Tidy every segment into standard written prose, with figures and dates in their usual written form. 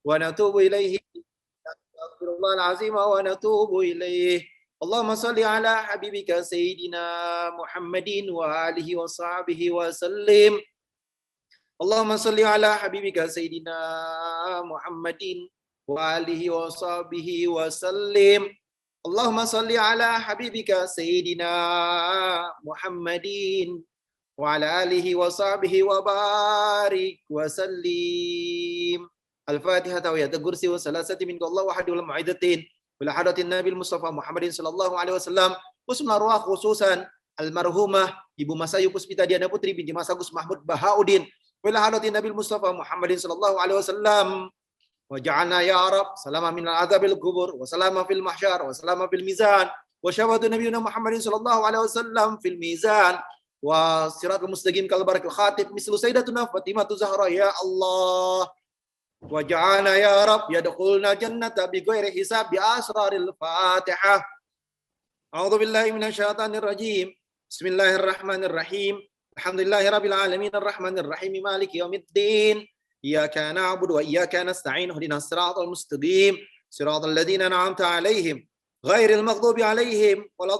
ونتوب إليه نستغفر الله العظيم ونتوب إليه اللهم صل على حبيبك سيدنا محمد وآله وصحبه وسلم اللهم صل على حبيبك سيدنا محمد وآله وصحبه وسلم اللهم صل على حبيبك سيدنا محمد وعلى آله وصحبه وبارك وسلم الفاتحة وآيات الكرسي وثلاثة من الله وحده والمعيدتين إلى حضرة النبي المصطفى محمد صلى الله عليه وسلم وسمنا روح خصوصا المرحومة Ibu Masayu Puspita Diana Putri binti Mas Agus Mahmud Bahauddin وإلى حضرة النبي المصطفى محمد صلى الله عليه وسلم وجعلنا يا رب سلاما من العذاب القبر وسلاما في المحشر وسلاما في الميزان وشهادة نبينا محمد صلى الله عليه وسلم في الميزان وصراط المستقيم كالبرك الخاتم مثل سيدتنا فاطمة الزهراء يا الله وجعلنا يا رب يدخلنا جنة بغير حساب بأسرار الفاتحة أعوذ بالله من الشيطان الرجيم بسم الله الرحمن الرحيم الحمد لله رب العالمين الرحمن الرحيم مالك يوم الدين إياك نعبد وإياك نستعين اهدنا الصراط المستقيم صراط الذين أنعمت عليهم غير المغضوب عليهم ولا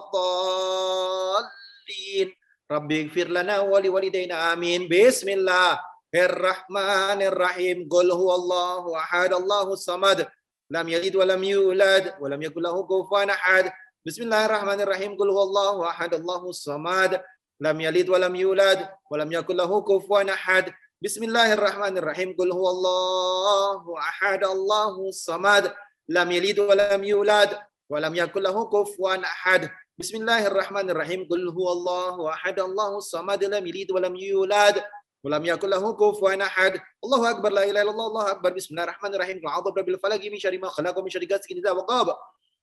الضالين رب اغفر لنا ولوالدينا آمين بسم الله الرحمن الرحيم قل هو الله أحد الله الصمد لم يلد ولم يولد ولم يكن له كفوا أحد بسم الله الرحمن الرحيم قل هو الله أحد الله الصمد لم يلد ولم يولد ولم يكن له كفوا أحد بسم الله الرحمن الرحيم قل هو الله أحد الله الصمد لم يلد ولم يولد ولم يكن له كفوا أحد بسم الله الرحمن الرحيم قل هو الله أحد الله الصمد لم يلد ولم يولد ولم يكن له كفوا أحد الله أكبر لا إله إلا الله الله أكبر بسم الله الرحمن الرحيم أعوذ برب الفلق من شر ما خلق ومن شر غاسق إذا وقب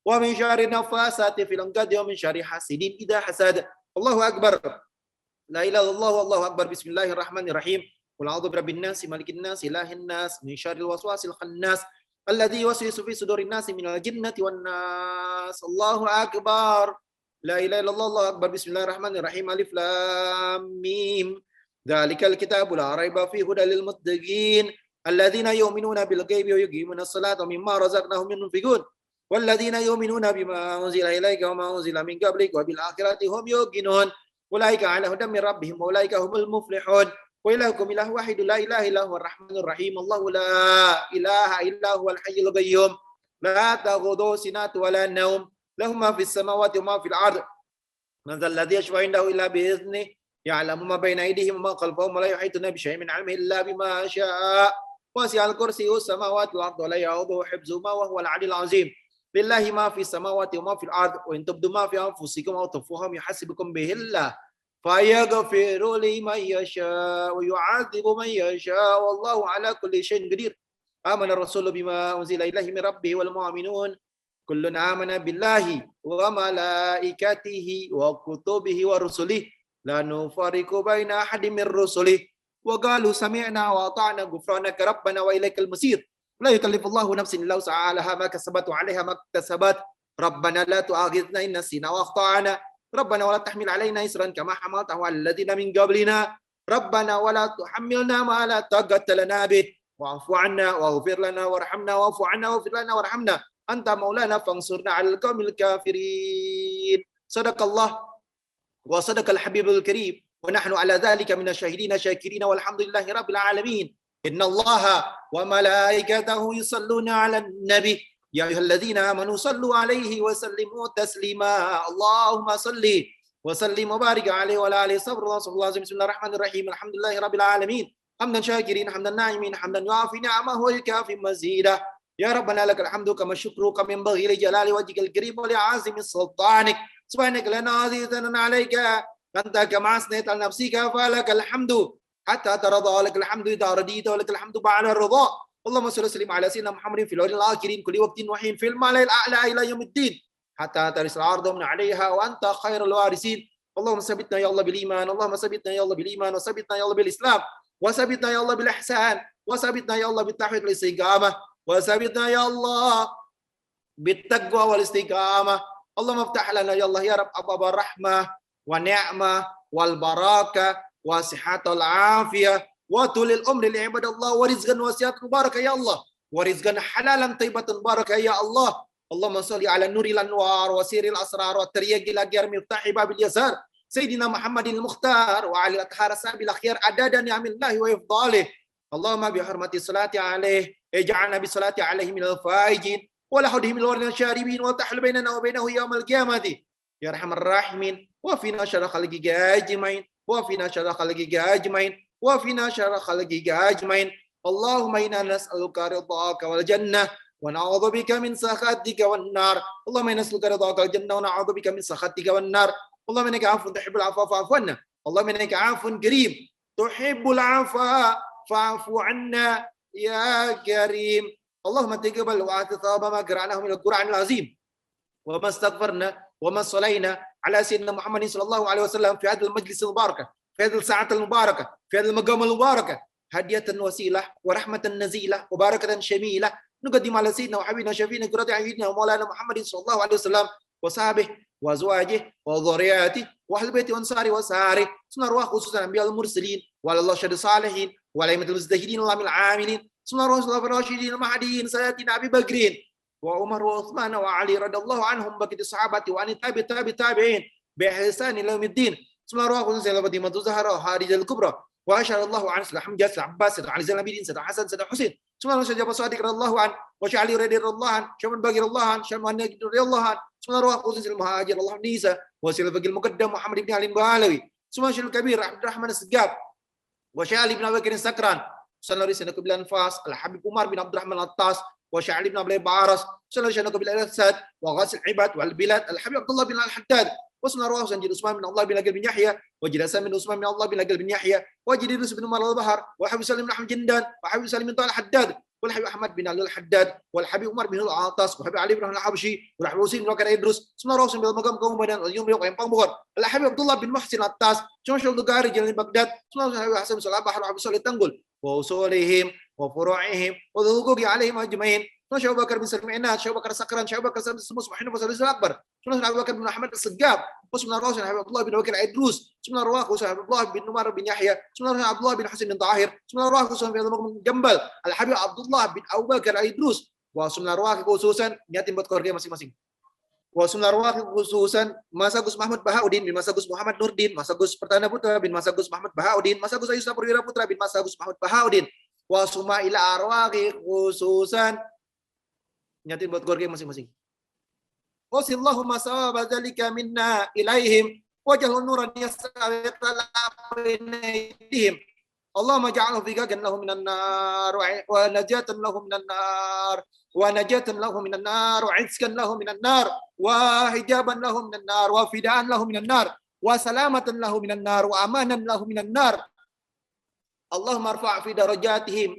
ومن شر النفاثات في العقد ومن شر حاسد إذا حسد الله أكبر لا إله إلا الله الله أكبر بسم الله الرحمن الرحيم قل أعوذ برب الناس مالك الناس إله الناس من شر الوسواس الخناس الذي يوسوس في صدور الناس من الجنة والناس الله أكبر لا إله إلا الله الله أكبر بسم الله الرحمن الرحيم ألف لام ميم ذلك الكتاب لا ريب فيه هدى للمتقين الذين يؤمنون بالغيب ويقيمون الصلاة ومما رزقناهم ينفقون والذين يؤمنون بما أنزل إليك وما أنزل من قبلك وبالآخرة هم يوقنون أولئك على هدى من ربهم وأولئك هم المفلحون وإلهكم إله واحد لا إله إلا هو الرحمن الرحيم الله لا إله إلا هو الحي القيوم لا تأخذه سنة ولا نوم له ما في السماوات وما في الأرض من ذا الذي يشفع عنده إلا بإذنه يعلم ما بين أيديهم وما خلفهم ولا يحيطون بشيء من علمه إلا بما شاء وسع الكرسي السماوات والأرض ولا يعوضه حفظهما وهو العلي العظيم لله ما في السماوات وما في الأرض وإن تبدوا ما في أنفسكم أو تخفوه يحاسبكم به الله فيغفر لمن يشاء ويعذب من يشاء والله على كل شيء قدير آمن الرسول بما أنزل إليه من ربه والمؤمنون كل آمن بالله وملائكته وكتبه ورسله لا نفرق بين أحد من رسله وقالوا سمعنا وأطعنا غفرانك ربنا وإليك المصير لا يكلف الله نفسا إلا وسعها لها ما كسبت وعليها ما اكتسبت ربنا لا تؤاخذنا إن نسينا وأخطأنا ربنا ولا تحمل علينا إسرا كما حملته على الذين من قبلنا ربنا ولا تحملنا ما لا طاقة لنا به واعف عنا واغفر لنا وارحمنا واعف عنا واغفر لنا وارحمنا أنت مولانا فانصرنا على القوم الكافرين صدق الله وصدق الحبيب الكريم ونحن على ذلك من الشاهدين الشاكرين والحمد لله رب العالمين إن الله وملائكته يصلون على النبي يا أيها الذين آمنوا صلوا عليه وسلموا تسليما اللهم صل وسلم وبارك عليه وعلى آله صبر الله صلى الله عليه وسلم بسم الله الرحمن الرحيم الحمد لله رب العالمين حمدا شاكرين حمدا ناعمين حمدا يعافي نعمه ويكافي مزيدا يا ربنا لك الحمد كما الشكر كما ينبغي لجلال وجهك الكريم ولعظيم سلطانك سبحانك لا نعطي ثناء عليك أنت كما أثنيت على نفسك فلك الحمد حتى ترضى لك الحمد إذا رضيت ولك الحمد بعد الرضا اللهم صل وسلم على سيدنا محمد في الأولين الآخرين كل وقت وحين في الملأ الأعلى إلى يوم الدين حتى ترث الأرض من عليها وأنت خير الوارثين اللهم ثبتنا يا الله بالإيمان اللهم ثبتنا يا الله بالإيمان وثبتنا يا الله بالإسلام وثبتنا يا الله بالإحسان وثبتنا يا الله بالتوحيد والاستقامة وثبتنا يا الله بالتقوى والاستقامة اللهم افتح لنا يا الله يا رب أبواب الرحمة والنعمة والبركة وصحة العافية وطول العمر لعباد الله ورزقا واسعا مباركا يا الله wa rizqan halalan thayyibatan barakah ya Allah. Allahumma shalli ala nuril anwar wa siril asrar wa taryaqil agyar miftahi babil yasar Sayyidina Muhammadil Mukhtar wa ali athhar sabil akhyar adadan ni'amillahi wa ifdalih. Allahumma bihurmati salati alaih ij'alna bi salati alaihi minal faizin wa la hudhi minal waridin syaribin wa tahil bainana wa bainahu yaumal qiyamati ya arhamar rahimin wa fina syarra khalqika ajmain wa fina syarra khalqika ajmain wa fina syarra khalqika ajmain. Allahumma inna nas'aluka ridhaka wal jannah wa na'udzubika min sakhatika wan nar. Allahumma inna nas'aluka ridhaka wal jannah wa na'udzubika min sakhatika wan nar. Allahumma innaka 'afuwwun tuhibbul 'afwa fa'fu 'anna. Allahumma innaka 'afuwwun karim tuhibbul 'afwa fa'fu 'anna ya karim. Allahumma taqabbal wa athaba ma qara'nahu min al-Qur'anil 'azim wa ma astaghfarna wa ma sallaina ala sayyidina Muhammadin sallallahu alaihi wasallam fi hadhihi al-majlis al-mubarakah fi hadhihi al-sa'at al-mubarakah fi hadhihi al-maqam al-mubarakah hadiyatan wasilah wa rahmatan nazilah wa barakatan syamilah nuqaddim ala sayyidina wa habibina syafi'ina qurrati a'yunina wa maulana Muhammadin sallallahu alaihi wasallam wa sahbihi wa azwajihi wa dhurriyyatihi wa ahli baiti wa ansari wa sari sunnar wa khususan anbiya'ul mursalin wa Allah syahid salihin wa alaimatul mustahidin wa amil amilin sunnar wa rasyidin mahdiyyin sayyidina Abi Bakrin wa Umar wa Uthman wa Ali radhiyallahu anhum baqi sahabati wa ani tabi'in bi ihsan ila yaumiddin sunnar wa khususan Fatimah Zahra Hadijah al-Kubra wa syarallahu an Hamzah Abbas Ali Zainal Abidin Sayyidina Hasan Sayyidina Husain sunnar wa Jabar Sadiq radhiyallahu an wa syali radhiyallahu an Syaman Baqi radhiyallahu an Syaman Naqi radhiyallahu an sunnar wa khususan Muhajir Allah Nisa wa Syail Baqi Muqaddam Muhammad ibn Halim Balawi sunnar Syul Kabir Abdurrahman As-Segaf wa Syali ibn Abi Bakar Sakran sunnar Sayyidina Qabil Anfas Al-Habib Umar bin Abdurrahman Attas wa Syali ibn Abdullah Baras sunnar Sayyidina Qabil Al-Asad wa Ghasil Ibad wal Bilad Al-Habib Abdullah bin Al-Haddad وسنة رواه سنجد عثمان بن الله بن لقل بن يحيى وجد حسن بن عثمان بن الله بن لقل بن يحيى وجد يونس بن عمر البحر وحبيب سالم بن احمد جندان وحبيب سالم بن طه الحداد والحبيب احمد بن علي الحداد والحبيب عمر بن العاطس وحبيب علي بن الحبشي والحبيب حسين بن بكر ادرس سنة رواه سنجد المقام قوم بدن اليوم يوم ينبغ بغر الحبيب عبد الله بن محسن الطاس شمشل دغاري جلال بغداد سنة الحبيب حسن بن صلاح بحر وحبيب صالح تنقل وأصولهم وفروعهم وذوقوا عليهم اجمعين Sunah Syekh Abu Bakar bin Salim Inat, Syekh Abu Bakar Sakran, Syekh Abu Bakar Samus Muhammad bin Salim Akbar, Sunah Abu Bakar bin Ahmad As-Segaf, Sunah Rasul Abdullah bin Bakar Idrus, Sunah Rasul Abdullah bin Umar bin Yahya, Sunah Abdullah bin Hasan bin Tahir, Sunah Rasul bin Jambal, Al-Habib Abdullah bin Abu Bakar Idrus, wa Sunah Rasul khususan niatin buat keluarga masing-masing. Wa Sunah Rasul khususan Mas Agus Mahmud Bahaudin bin Mas Agus Muhammad Nurdin, Mas Agus Pertana Putra bin Mas Agus Mahmud Bahaudin, Mas Agus Ayusna Perwira Putra bin Mas Agus Mahmud Bahaudin, wa summa ila arwaqi khususan nyatin buat keluarga masing-masing. Wasillahu masawaba dzalika minna ilaihim waj'alhu nuran yas'ala bainahum. Allahumma ja'alhu fiqan lahum minan nar wa najatan lahum minan nar wa najatan lahum minan nar wa 'izkan lahum minan nar wa hijaban lahum minan nar wa fidaan lahum minan nar wa salamatan lahum minan nar wa amanan lahum minan nar. Allahumma arfa' fi darajatihim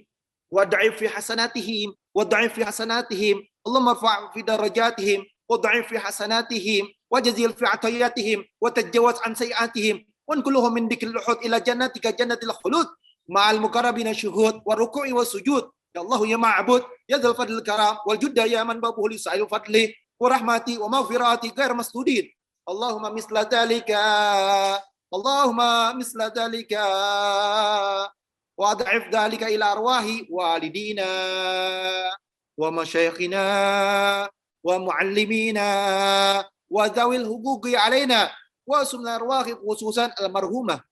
wa da'if fi hasanatihim wa da'if fi hasanatihim. اللهم ارفع في درجاتهم وضعف في حسناتهم وجزل في عطياتهم وتجاوز عن سيئاتهم وانقلهم من ذكر الوحود الى جناتك جنة الخلود مع المقربين الشهود والركوع والسجود يا الله يا معبود يا ذا الفضل الكرام والجد يا من بابه لسعي فضله ورحمتي ومغفرتي غير مسدودين اللهم مثل ذلك اللهم مثل ذلك واضعف ذلك الى ارواح والدينا ومشايخنا ومعلمينا وذوي الحقوق علينا وسمنا أرواح khususan almarhumah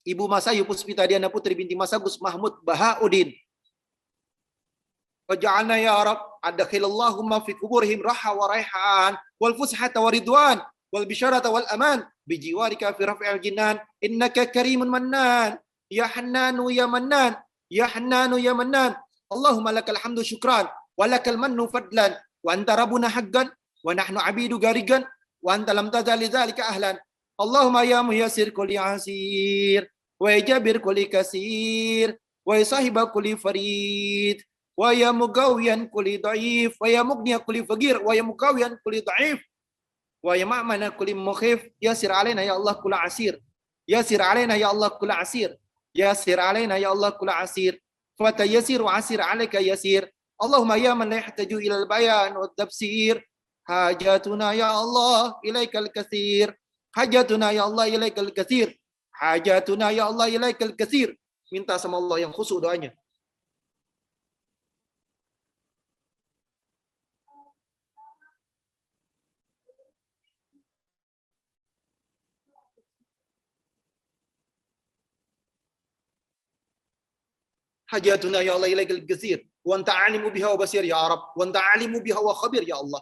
Ibu Masayu Puspita Diana Putri binti Mas Agus Mahmud Bahaudin. Waj'alna ya Rabb adkhilallahumma fi kuburihim raha wa raihan wal fushata wa ridwan wal bisyarata wal aman bijiwarika fi raf'il jinan innaka karimun mannan ya hannanu ya mannan ya hannanu ya mannan. Allahumma lakal hamdu syukran wa lakal mannu fadlan wa anta rabbuna haqqan wa nahnu abidu garigan wa anta lam tazal lidzalika ahlan. Allahumma ya muyassir kulli asir wa jabir kulli kasir wa sahiba kulli farid wa ya mugawiyan kulli dhaif wa ya mughniya kulli faqir wa ya mugawiyan kulli dhaif wa ya ma'mana kulli mukhif yassir alaina ya Allah kulli asir yassir alaina ya Allah kulli asir yassir alaina ya Allah kulli asir فتيسير وعسير عليك يسير اللهم يا من لا يحتاج إلى البيان والتفسير حاجاتنا يا الله إليك الكثير حاجاتنا يا الله إليك الكثير حاجاتنا يا الله إليك الكثير minta sama Allah yang khusus doanya hajatuna ya Allah ilaikal katsir wa anta alimu biha wa basir ya Rabb wa anta alimu biha wa khabir ya Allah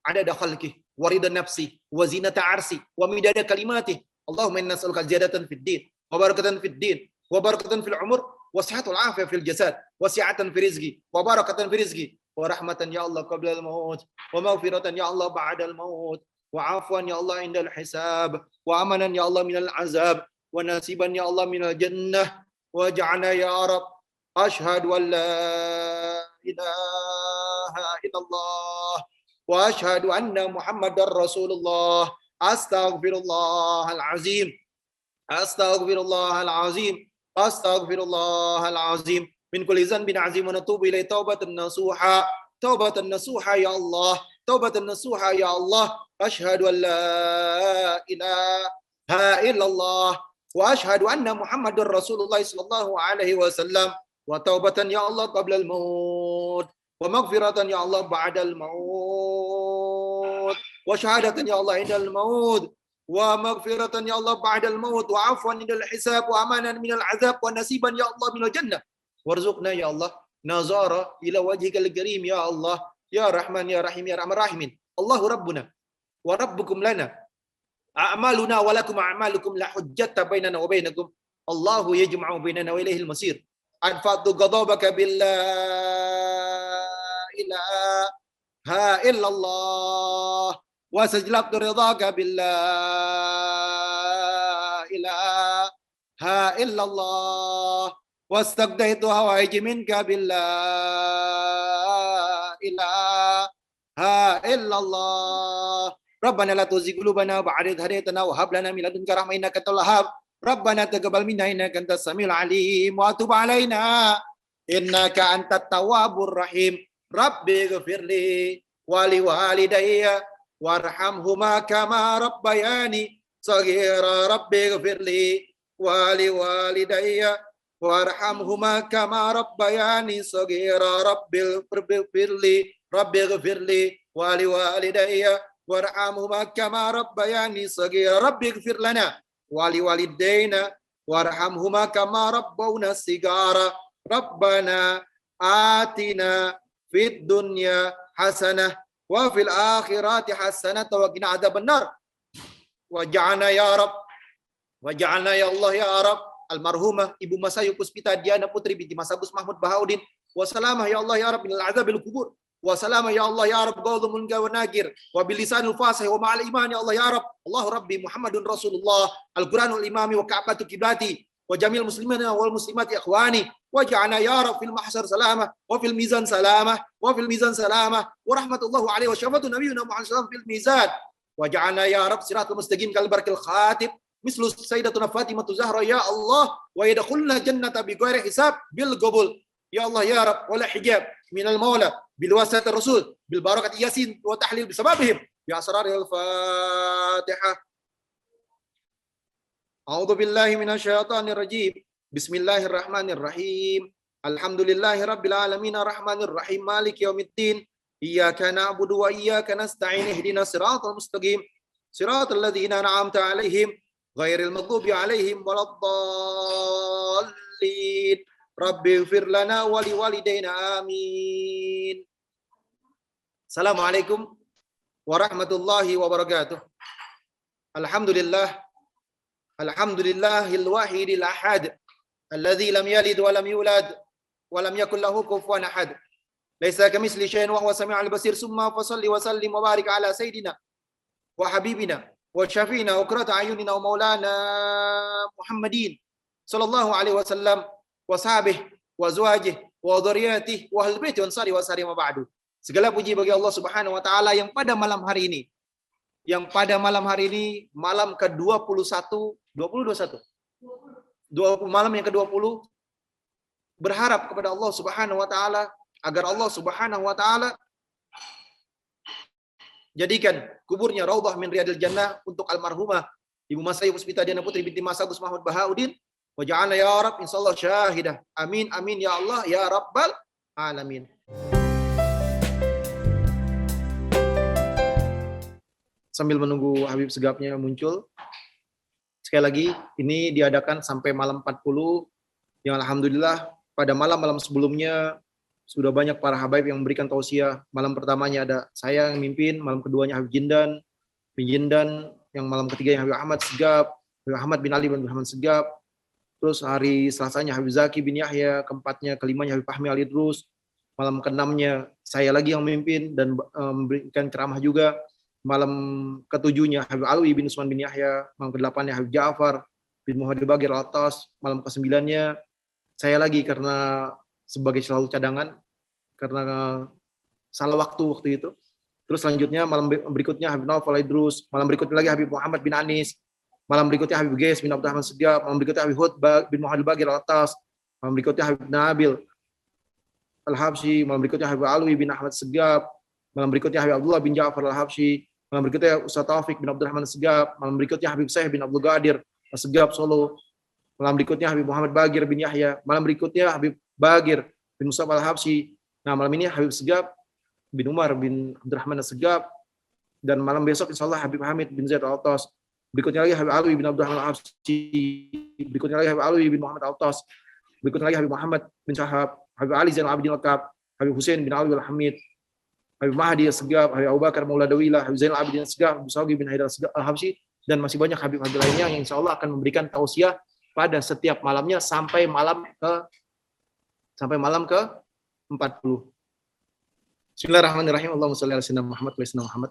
adada khalqih wa rida nafsi wa zinata arsi wa midada kalimatih Allahumma inna nas'aluka ziyadatan fid din wa barakatan fid din wa barakatan fil umur wa sihhatal afiyah fil jasad wa si'atan fi rizqi wa barakatan fi rizqi wa rahmatan ya Allah qabla al maut wa maghfiratan ya Allah ba'da al maut wa afwan ya Allah indal hisab wa amanan ya Allah minal azab wa nasiban ya Allah minal jannah wa ja'alna ya Rabb ashhadu an la ilaha illallah wa ashhadu anna Muhammadar Rasulullah astaghfirullahal azim astaghfirullahal azim astaghfirullahal azim min kulli dhanbin azim wa natubu ilaihi taubatan nasuha ya Allah taubatan nasuha ya Allah ashhadu an la ilaha illallah wa ashhadu anna Muhammadar Rasulullah sallallahu alaihi wasallam wa taubatan ya Allah qabla al maut wa maghfiratan ya Allah ba'da al maut wa syahadatan ya Allah indal maut wa maghfiratan ya Allah ba'da al maut wa afwan indal hisab wa amanan minal azab wa nasiban ya Allah minal jannah warzuqna ya Allah nazara ila wajhikal karim ya Allah ya Rahman ya Rahim ya Rahman Rahimin Allahu Rabbuna wa Rabbukum lana a'maluna wa lakum a'malukum la hujjata bainana wa bainakum Allahu yajma'u bainana wa ilaihil masir adfa'tu ghadabaka billah ilaha illallah wa sajlabtu ridhaka billah ilaha illallah واستقضيت هوائج منك بالله إله إلا الله ربنا لا تزغ قلوبنا بعد إذ هديتنا وهب لنا من لدنك رحمة إنك أنت الوهاب ربنا تقبل منا إنك أنت السميع العليم وتب علينا إنك أنت التواب الرحيم رب اغفر لي ولوالدي وارحمهما كما ربياني صغيرا رب اغفر لي ولوالدي وارحمهما كما ربياني صغيرا رب اغفر لي ولوالدي وارحمهما كما ربياني صغيرا رب اغفر لنا ولوالدينا وارحمهما كما ربونا صغارا ربنا آتنا في الدنيا حسنة وفي الآخرة حسنة وقنا عذاب النار وجعلنا يا رب وجعلنا يا الله يا رب almarhumah Ibu Masayu Puspita Diana Putri binti Mas Agus Mahmud Bahaudin wasalamah ya Allah ya Rabb minal azabil kubur wasalamah ya Allah ya Rabb qawlumul gawunagir wa bilisanul fasih wa ma'al iman ya Allah ya Rabb Allahu Rabbi Muhammadun Rasulullah Al-Quranul imami wa ka'batu kiblati wa jamil muslimina wal muslimati ikhwani wa ja'ana ya Rabb fil mahsyar salamah wa fil mizan salamah wa fil mizan salamah wa rahmatullahu alaihi wa syafatu nabiyuna Muhammad sallallahu fil mizan wa ja'ana ya Rabb siratal mustaqim kal barkil khatib mislu sayyidatuna Fatimah Zahra ya Allah wa yadkhulna jannata bighairi hisab bil qabul ya Allah ya Rabb wala hijab minal maula bil wasat rasul bil barakat yasin wa tahlil bisababihim bi asraril Fatihah A'udzu billahi minasyaitonir rajim Bismillahirrahmanirrahim Alhamdulillahi rabbil alamin arrahmanir rahim maliki yaumiddin iyyaka na'budu wa iyyaka nasta'in ihdinas siratal mustaqim siratal ladzina an'amta 'alaihim ghairil maghdubi 'alaihim waladdallin rabbighfir lana wa liwalidayna amin. Assalamualaikum warahmatullahi wabarakatuh. Alhamdulillahil wahidil ahad alladzi lam yalid wa lam yulad wa lam yakul lahu kufuwan ahad. Laisa kamitslihi syai'un wa huwa samiul basir. Summa fasalli wa sallim wa barik ala sayidina wa habibina wa syafiina wa qurrata ayunina wa maulana Muhammadin sallallahu alaihi wasallam wa sahbihi wa azwajihi wa dzurriyyatihi wa ahli baiti wa ansari wa sari ma ba'du. Segala puji bagi Allah Subhanahu wa taala yang pada malam hari ini malam ke-21 malam yang ke-20 berharap kepada Allah Subhanahu wa taala agar Allah Subhanahu wa taala jadikan kuburnya raudhah min riyadil jannah untuk almarhumah Ibu Masayu Puspita Diana Putri binti Mas Agus Mahmud Bahaudin wa ja'alna ya Rabb insyaallah syahidah. Amin amin ya Allah ya rabbal alamin. Sambil menunggu Habib Segapnya muncul, sekali lagi ini diadakan sampai malam 40 yang alhamdulillah pada malam-malam sebelumnya sudah banyak para habaib yang memberikan tausiah. Malam pertamanya ada saya yang mimpin, malam keduanya Habib Jindan, yang malam ketiganya Habib Ahmad Segaf, Habib Ahmad bin Ali bin Muhammad Segaf. Terus hari Selasanya Habib Zaki bin Yahya, keempatnya, kelimanya Habib Fahmi Ali Idrus. Malam keenamnya saya lagi yang memimpin dan memberikan ceramah juga. Malam ketujuhnya Habib Alwi bin Usman bin Yahya, malam kedelapannya Habib Ja'far bin Muhammad Bagir Al-Atas, malam kesembilannya saya lagi karena sebagai selalu cadangan karena salah waktu itu. Terus selanjutnya malam berikutnya Habib Naufal Idrus, malam berikutnya lagi Habib Muhammad bin Anis, malam berikutnya Habib Ges bin Abdurrahman Segaf, malam berikutnya Habib Hud bin Muhammad Bagir Al-Atas, malam berikutnya Habib Nabil Al-Habsyi, malam berikutnya Habib Alwi bin Ahmad Segaf, malam berikutnya Habib Abdullah bin Ja'far Al-Habsyi, malam berikutnya Ustaz Taufik bin Abdurrahman Segaf, malam berikutnya Habib Syekh bin Abdul Qadir Segaf Solo, malam berikutnya Habib Muhammad Bagir bin Yahya, malam berikutnya Habib Bagir bin Musab Al-Habsyi. Nah, malam ini Habib Segaf bin Umar bin Abdurrahman Segaf, dan malam besok insya Allah Habib Hamid bin Zaid Al-Atas. Berikutnya lagi Habib Alwi bin Abdurrahman Al-Habsyi, berikutnya lagi Habib Alwi bin Muhammad Al-Atas, berikutnya lagi Habib Muhammad bin Syahab, Habib Ali Zainal Abidin Al-Kab, Habib Hussein bin Alwi Al-Hamid, Habib Mahdi Segaf, Habib Abu Bakar Maula Dawilah, Habib Zainal Abidin Segaf, Habib Sawgi bin Haidar Al-Habsyi, dan masih banyak Habib-Habib lainnya yang insya Allah akan memberikan tausiah pada setiap malamnya sampai malam ke 40. Bismillahirrahmanirrahim. Allahumma shalli ala sayyidina Muhammad wa sallam Muhammad.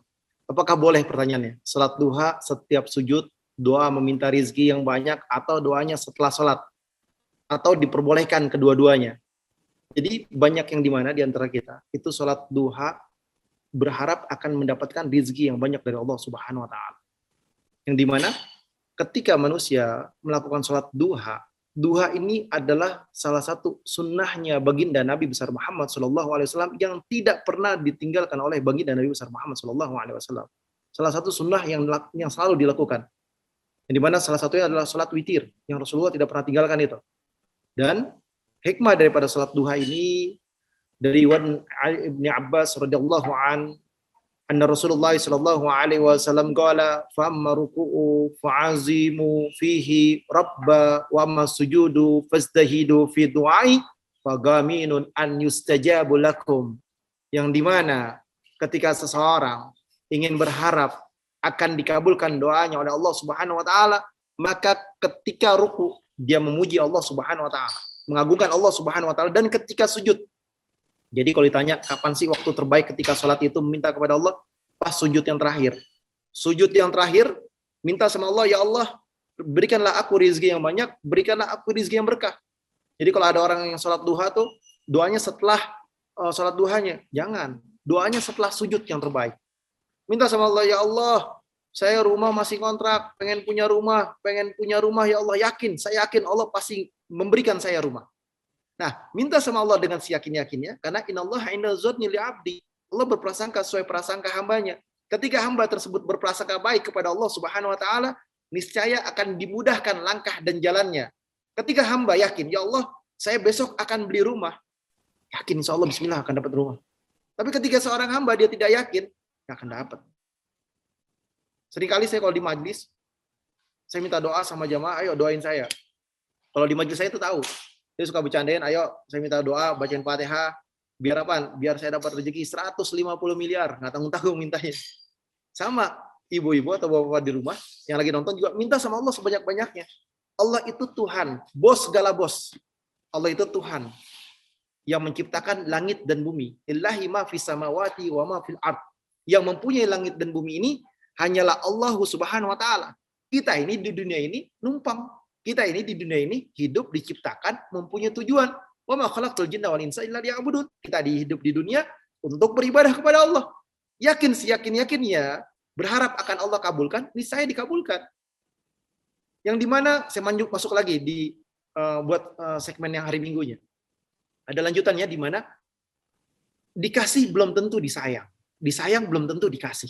Apakah boleh, pertanyaannya, salat duha setiap sujud doa meminta rizki yang banyak atau doanya setelah salat, atau diperbolehkan kedua-duanya? Jadi banyak yang dimana di antara kita itu salat duha berharap akan mendapatkan rizki yang banyak dari Allah Subhanahu wa taala. Yang dimana ketika manusia melakukan sholat duha, duha ini adalah salah satu sunnahnya baginda Nabi besar Muhammad SAW yang tidak pernah ditinggalkan oleh baginda Nabi besar Muhammad SAW. Salah satu sunnah yang selalu dilakukan. Yang dimana salah satunya adalah sholat witir, yang Rasulullah tidak pernah tinggalkan itu. Dan hikmah daripada sholat duha ini dari Ibn Abbas radhiyallahu an, anna Rasulullah sallallahu alaihi wasallam qala fa amma ruku'u fa'azimu fihi rabba wa amma sujudu fastahidu fi du'ai fagaminun an yustajabu lakum. Yang dimana ketika seseorang ingin berharap akan dikabulkan doanya oleh Allah Subhanahu wa taala, maka ketika ruku dia memuji Allah Subhanahu wa taala, mengagungkan Allah Subhanahu wa taala, dan ketika sujud. Jadi kalau ditanya kapan sih waktu terbaik ketika sholat itu meminta kepada Allah, pas sujud yang terakhir. Sujud yang terakhir, minta sama Allah, ya Allah, berikanlah aku rizki yang banyak, berikanlah aku rizki yang berkah. Jadi kalau ada orang yang sholat duha tuh, doanya setelah sholat duhanya. Jangan, doanya setelah sujud yang terbaik. Minta sama Allah, ya Allah, saya rumah masih kontrak, pengen punya rumah ya Allah, saya yakin Allah pasti memberikan saya rumah. Nah, minta sama Allah dengan seyakin-yakinnya, karena innallaha inda dzanni li 'abdi. Allah berprasangka sesuai prasangka hambanya. Ketika hamba tersebut berprasangka baik kepada Allah Subhanahu wa taala, niscaya akan dimudahkan langkah dan jalannya. Ketika hamba yakin, ya Allah, saya besok akan beli rumah. Yakin insya Allah bismillah akan dapat rumah. Tapi ketika seorang hamba dia tidak yakin, tidak akan dapat. Seringkali saya kalau di majlis, saya minta doa sama jamaah, ayo doain saya. Kalau di majlis saya itu tahu. Dia suka bercandain, ayo saya minta doa, bacain Fatihah, biar apa? Biar saya dapat rezeki 150 miliar, nggak tanggung-tanggung mintanya. Sama ibu-ibu atau bapak-bapak di rumah yang lagi nonton juga minta sama Allah sebanyak-banyaknya. Allah itu Tuhan, bos segala bos. Allah itu Tuhan yang menciptakan langit dan bumi. Illahi ma fis samawati wa ma fil ard. Yang mempunyai langit dan bumi ini hanyalah Allah Subhanahu wa taala. Kita ini di dunia ini numpang. Kita ini di dunia ini hidup diciptakan mempunyai tujuan. Wa ma khalaqtul jinna wal insa illa liya'budun. Kita hidup di dunia untuk beribadah kepada Allah. Yakin seyakin-yakinnya, berharap akan Allah kabulkan, niscaya dikabulkan. Yang dimana saya masuk lagi di buat segmen yang hari Minggunya. Ada lanjutannya di mana dikasih belum tentu disayang. Disayang belum tentu dikasih.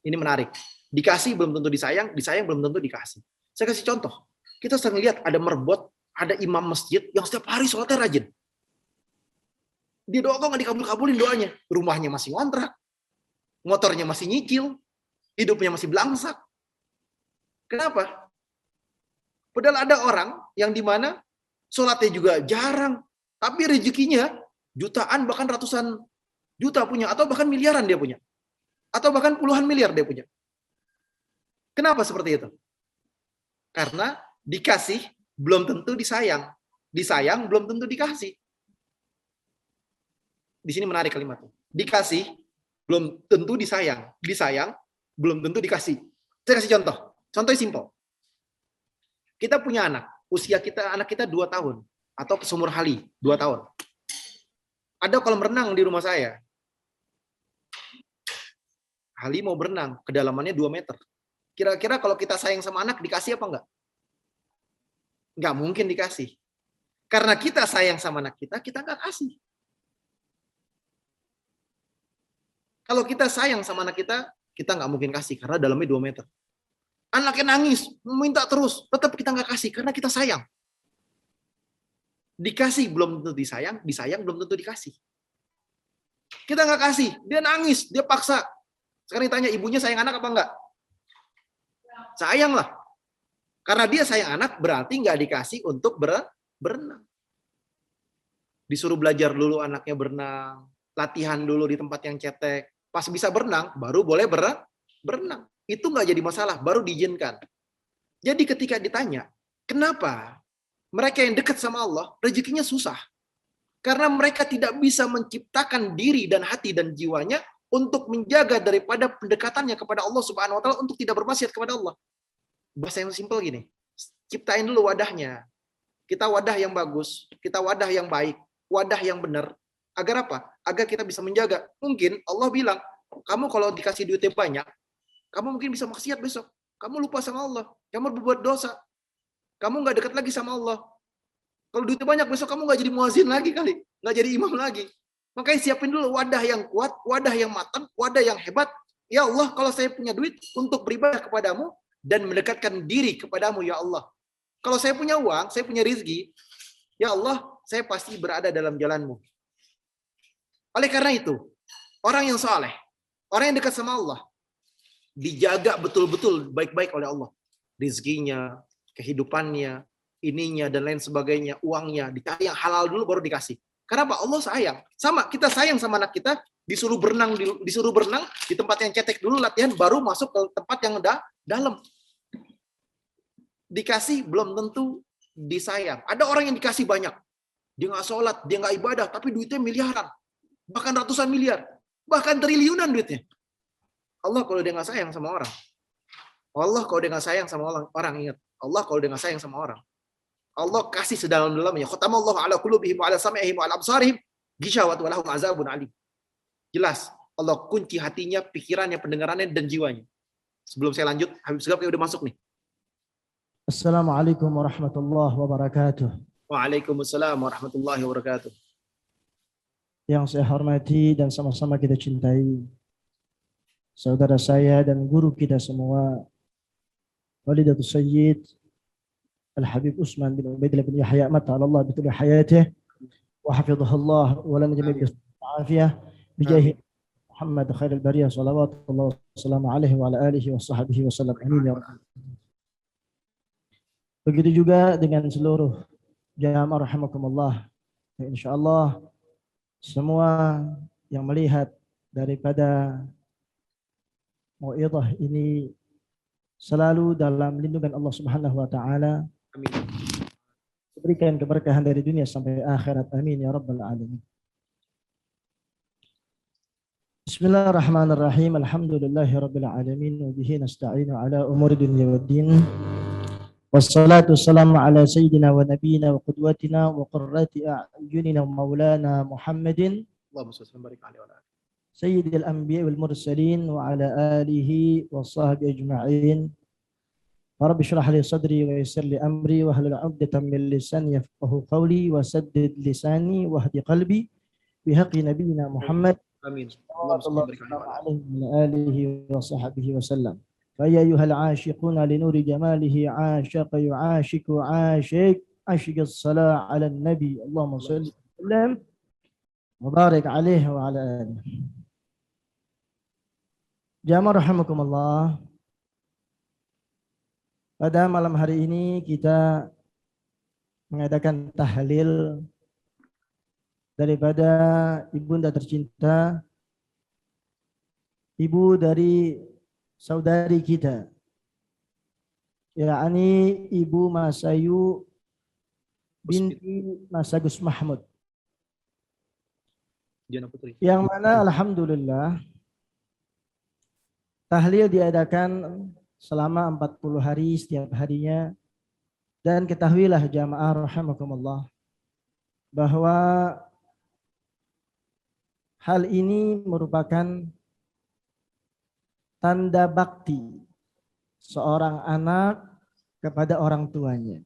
Ini menarik. Dikasih belum tentu disayang belum tentu dikasih. Saya kasih contoh. Kita sering lihat ada merbot, ada imam masjid yang setiap hari sholatnya rajin. Dia doa kok nggak dikabul-kabulin doanya. Rumahnya masih ngontrak, motornya masih nyicil, hidupnya masih belangsak. Kenapa? Padahal ada orang yang dimana sholatnya juga jarang, Tapi rezekinya jutaan bahkan ratusan juta punya, atau bahkan miliaran dia punya. Atau bahkan puluhan miliar dia punya. Kenapa seperti itu? Karena dikasih belum tentu disayang. Disayang belum tentu dikasih. Di sini menarik kalimatnya. Dikasih belum tentu disayang. Disayang belum tentu dikasih. Saya kasih contoh. Contohnya simpel. Kita punya anak. Usia anak kita 2 tahun. Atau seumur Hali, 2 tahun. Ada kolam renang di rumah saya. Hali mau berenang, kedalamannya 2 meter. Kira-kira kalau kita sayang sama anak, dikasih apa enggak? Enggak mungkin dikasih. Karena kita sayang sama anak kita enggak kasih. Kalau kita sayang sama anak kita enggak mungkin kasih, karena dalamnya 2 meter. Anaknya nangis, minta terus, tetap kita enggak kasih, karena kita sayang. Dikasih belum tentu disayang, disayang belum tentu dikasih. Kita nggak kasih, dia nangis, dia paksa. Sekarang ditanya, ibunya sayang anak apa enggak? Sayang lah. Karena dia sayang anak, berarti nggak dikasih untuk berenang. Disuruh belajar dulu anaknya berenang, latihan dulu di tempat yang cetek. Pas bisa berenang, baru boleh berenang. Itu nggak jadi masalah, baru diizinkan. Jadi ketika ditanya, kenapa mereka yang dekat sama Allah, rezekinya susah? Karena mereka tidak bisa menciptakan diri dan hati dan jiwanya untuk menjaga daripada pendekatannya kepada Allah Subhanahu wa taala, untuk tidak bermaksiat kepada Allah. Bahasa yang simpel gini, ciptain dulu wadahnya. Kita wadah yang bagus, kita wadah yang baik, wadah yang benar. Agar apa? Agar kita bisa menjaga. Mungkin Allah bilang, kamu kalau dikasih duitnya banyak, kamu mungkin bisa maksiat besok. Kamu lupa sama Allah, kamu berbuat dosa. Kamu nggak dekat lagi sama Allah. Kalau duitnya banyak, besok kamu nggak jadi muazin lagi kali. Nggak jadi imam lagi. Makanya siapin dulu wadah yang kuat, wadah yang matang, wadah yang hebat. Ya Allah, kalau saya punya duit untuk beribadah kepadamu dan mendekatkan diri kepadamu, ya Allah. Kalau saya punya uang, saya punya rezeki, ya Allah, saya pasti berada dalam jalanmu. Oleh karena itu, orang yang saleh, orang yang dekat sama Allah, dijaga betul-betul baik-baik oleh Allah. Rezekinya, kehidupannya, ininya dan lain sebagainya, uangnya dicari yang halal dulu baru dikasih. Kenapa? Allah sayang. Sama, kita sayang sama anak kita, disuruh berenang di tempat yang cetek dulu latihan, baru masuk ke tempat yang dalam. Dikasih belum tentu disayang. Ada orang yang dikasih banyak, dia nggak sholat, dia nggak ibadah, tapi duitnya miliaran, bahkan ratusan miliar, bahkan triliunan duitnya. Allah kalau dia nggak sayang sama orang, Allah kalau dia nggak sayang sama orang, ingat, Allah kalau dia nggak sayang sama orang, Allah kasih sedalam-dalamnya. Khatamallahu ala qulubihim wa ala sam'ihim wa ala absarihim ghishawat wa lahum azabun alim. Jelas, Allah kunci hatinya, pikirannya, pendengarannya dan jiwanya. Sebelum saya lanjut, Habib Segaf udah masuk nih. Assalamualaikum warahmatullahi wabarakatuh. Waalaikumsalam warahmatullahi wabarakatuh. Yang saya hormati dan sama-sama kita cintai, saudara saya dan guru kita semua, Walidatul Sayyid Al-Habib Utsman bin Ubaidillah bin Yahya mata'alallah bituli hayatih wa hafidhahullah wa lana jami'an bi'afiyah bijahi Muhammad khairul bariyah salawatullah wassalamu alaihi wa ala alihi wa sahbihi wa sallam. Amin ya rabbal. Begitu juga dengan seluruh jamaah rahimakumullah. Insyaallah semua yang melihat daripada mau'izah ini selalu dalam lindungan Allah Subhanahu wa taala. Amin. Berikan keberkahan dari dunia sampai akhirat. Amin ya rabbal alamin. Bismillahirrahmanirrahim. Alhamdulillahirabbil alamin wa bihi nasta'inu ala umuri dunya waddin. Wassalatu wassalamu ala sayyidina wa nabiyyina wa qudwatina wa qurrati a'yunina wa maulana Muhammadin Allahumma shalli wa barik alaihi wa ala sayyidil anbiya wal mursalin wa ala alihi wa sahbihi ajma'in. Rabbi shrah li sadri wa yassir li amri wa hlul 'uqdatam min lisani yafqahu qawli wa saddid lisani wa hdi qalbi bi haqqi nabiyyina Muhammad Amin. sallallahu alaihi wa sahbihi wa sallam. Fa ya ayyuhal 'ashiquna li nuri jamalihi 'ashaqa yu'ashiku 'ashik ashq as-salah 'ala an-nabi Allahumma shalli wa sallim wa barik alaihi wa ala alihi. Jamaah rahimakumullah. Pada malam hari ini kita mengadakan tahlil daripada ibunda tercinta, ibu dari saudari kita, yakni Ibu Masayu binti Mas Agus Mahmud, yang mana alhamdulillah tahlil diadakan selama 40 hari setiap harinya. Dan ketahuilah jamaah rahimakumullah bahwa hal ini merupakan tanda bakti seorang anak kepada orang tuanya.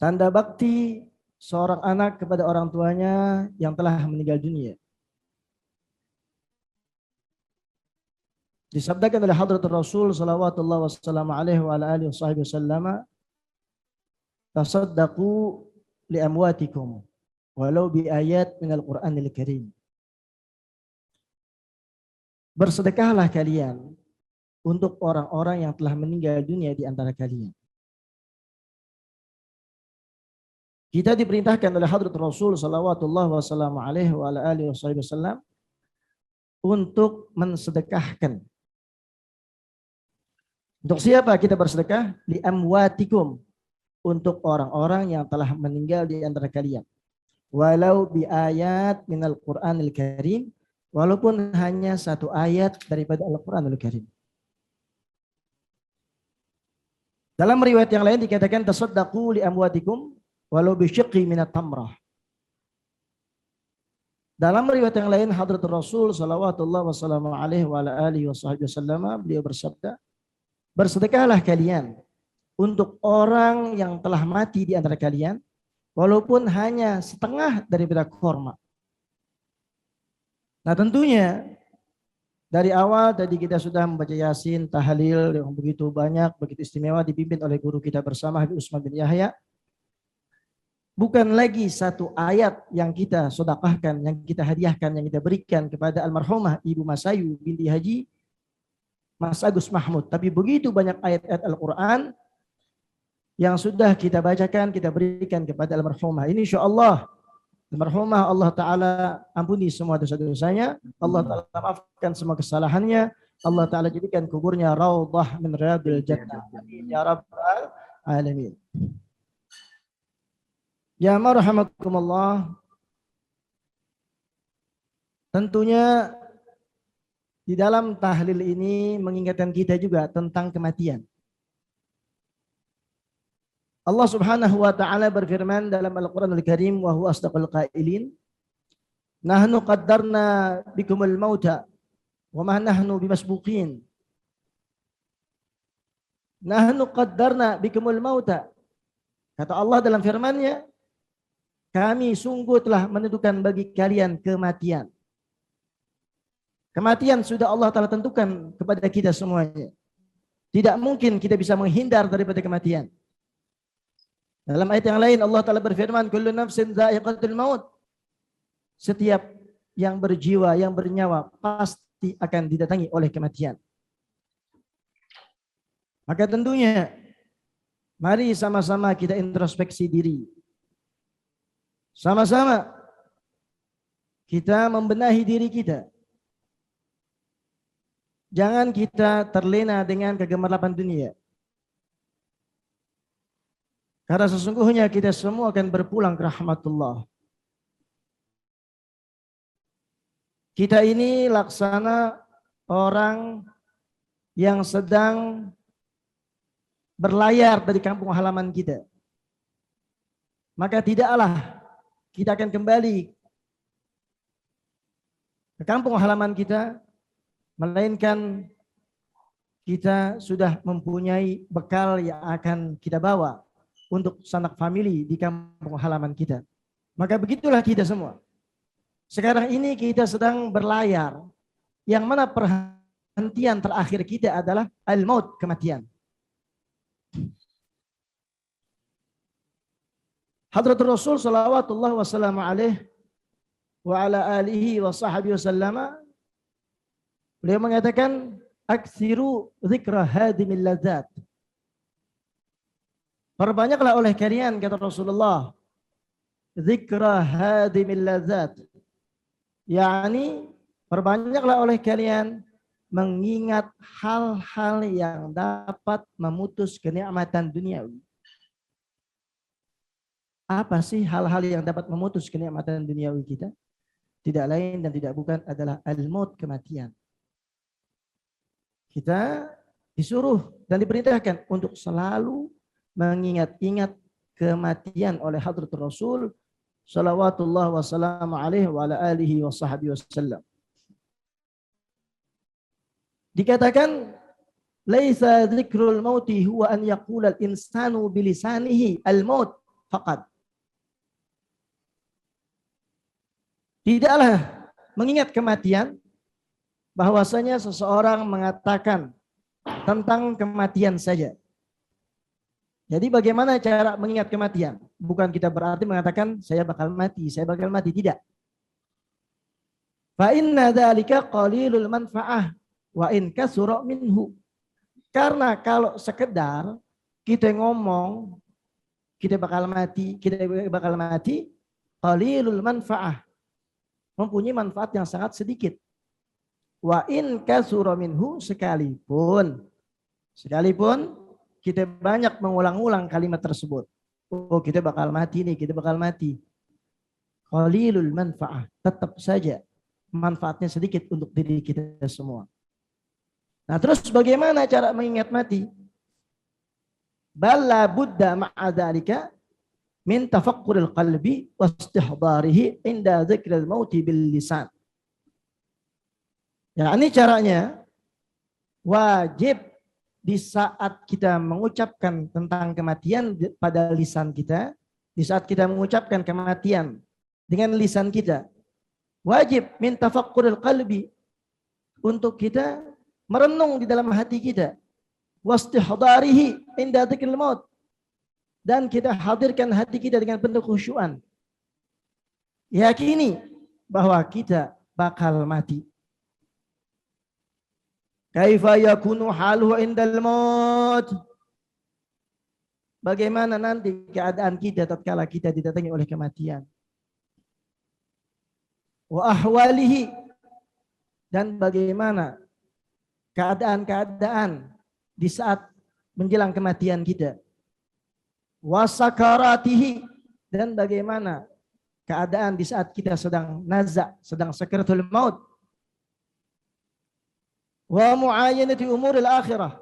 Tanda bakti seorang anak kepada orang tuanya yang telah meninggal dunia. Disabdakan oleh Hadratul Rasul sallallahu alaihi wasallam, tasaddaqu li amwatikum walau bi ayat minal Qur'anil Karim. Bersedekahlah kalian untuk orang-orang yang telah meninggal dunia di antara kalian. Kita diperintahkan oleh Hadratul Rasul sallallahu alaihi wasallam untuk mensedekahkan. Untuk siapa kita bersedekah? Li amwatikum, untuk orang-orang yang telah meninggal di antara kalian. Walau bi ayat minal Qur'anil Karim, walaupun hanya satu ayat daripada Al-Qur'anul Karim. Dalam riwayat yang lain dikatakan tasaddaqu li amwatikum walau bi syiqqi minat tamrah. Dalam riwayat yang lain Hadratul Rasul sallallahu alaihi wasallam beliau bersabda, bersedekahlah kalian untuk orang yang telah mati di antara kalian, walaupun hanya setengah daripada kurma. Nah tentunya dari awal tadi kita sudah membaca Yasin, tahlil yang begitu banyak, begitu istimewa dipimpin oleh guru kita bersama Habib Usman bin Yahya. Bukan lagi satu ayat yang kita sedekahkan, yang kita hadiahkan, yang kita berikan kepada almarhumah Ibu Masayu binti Haji Mas Agus Mahmud, tapi begitu banyak ayat-ayat Al-Quran yang sudah kita bacakan, kita berikan kepada almarhumah. Ini insyaallah almarhumah Allah Ta'ala ampuni semua dosa-dosanya, Allah Ta'ala maafkan semua kesalahannya, Allah Ta'ala jadikan kuburnya raudhah min riyadil jannah. Amin ya rabbal alamin. Ya marhamakumullah, tentunya di dalam tahlil ini mengingatkan kita juga tentang kematian. Allah Subhanahu wa taala berfirman dalam Al-Qur'anul Karim, wa huwa asdaqul qailin, nahnu qaddarna bikumul mauta wa ma nahnu bimasbuqin. Nahnu qaddarna bikumul mauta. Kata Allah dalam firman-Nya, kami sungguh telah menentukan bagi kalian kematian. Kematian sudah Allah Ta'ala tentukan kepada kita semuanya. Tidak mungkin kita bisa menghindar daripada kematian. Dalam ayat yang lain Allah Ta'ala berfirman, kullu nafsin dha'iqatul maut. Setiap yang berjiwa, yang bernyawa pasti akan didatangi oleh kematian. Maka tentunya mari sama-sama kita introspeksi diri. Sama-sama kita membenahi diri kita. Jangan kita terlena dengan kegemaran dunia. Karena sesungguhnya kita semua akan berpulang ke rahmatullah. Kita ini laksana orang yang sedang berlayar dari kampung halaman kita. Maka tidaklah kita akan kembali ke kampung halaman kita, melainkan kita sudah mempunyai bekal yang akan kita bawa untuk sanak famili di kampung halaman kita. Maka begitulah kita semua. Sekarang ini kita sedang berlayar, yang mana perhentian terakhir kita adalah al-maut, kematian. Hadratul Rasul sallallahu alaihi wa ala alihi wa sahbihi wasallam, beliau mengatakan, aktsiru dzikra hadimil ladzat. Perbanyaklah oleh kalian, kata Rasulullah, dzikra hadimil ladzat. Yani perbanyaklah oleh kalian mengingat hal-hal yang dapat memutus kenikmatan duniawi. Apa sih hal-hal yang dapat memutus kenikmatan duniawi kita? Tidak lain dan tidak bukan adalah al-maut, kematian. Kita disuruh dan diperintahkan untuk selalu mengingat-ingat kematian oleh Hadratul Rasul salawatullah wassalamu alaihi wa ala alihi wa sahbihi wasallam. Dikatakan laisa dzikrul mauti huwa an yaqula al-insanu bilisanihi al-maut faqat. Tidaklah mengingat kematian bahwasanya seseorang mengatakan tentang kematian saja. Jadi bagaimana cara mengingat kematian? Bukan kita berarti mengatakan saya bakal mati, tidak. Fa inna dzalika qalilul manfa'ah wa in kasura minhu. Karena kalau sekedar kita ngomong kita bakal mati, qalilul manfa'ah, mempunyai manfaat yang sangat sedikit. Wa in kasura minhu, sekalipun kita banyak mengulang-ulang kalimat tersebut. Oh, kita bakal mati nih, kita bakal mati. Qalilul manfa'ah, tetap saja manfaatnya sedikit untuk diri kita semua. Nah, terus bagaimana cara mengingat mati? Balla budda ma'a dzalika min tafakkuril qalbi wa istihdarihi inda dzikril mauti bil lisan. Ya, ini caranya wajib di saat kita mengucapkan tentang kematian pada lisan kita, di saat kita mengucapkan kematian dengan lisan kita, wajib min tafakkuril qalbi, untuk kita merenung di dalam hati kita, wastihdarihi inda dzikril maut, dan kita hadirkan hati kita dengan penuh khusyuan, yakini bahwa kita bakal mati. Kaifa yakunu haluhu indal maut, bagaimana nanti keadaan kita tatkala kita didatangi oleh kematian. Wa ahwalihi, dan bagaimana keadaan-keadaan di saat menjelang kematian kita. Wa sakaratihi, dan bagaimana keadaan di saat kita sedang nazak, sedang sakaratul maut. Wa mu'ayanati umuril akhirah,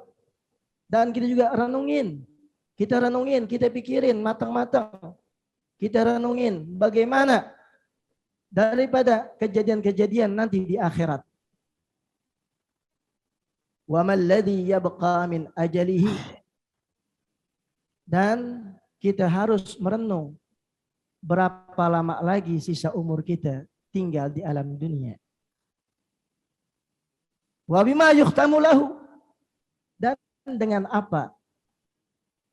dan kita juga renungin, kita pikirin matang-matang, kita renungin bagaimana daripada kejadian-kejadian nanti di akhirat. Wa mal ladzi yabqa min ajalihi, dan kita harus merenung berapa lama lagi sisa umur kita tinggal di alam dunia. Wa bima yukhtamu lahu, dan dengan apa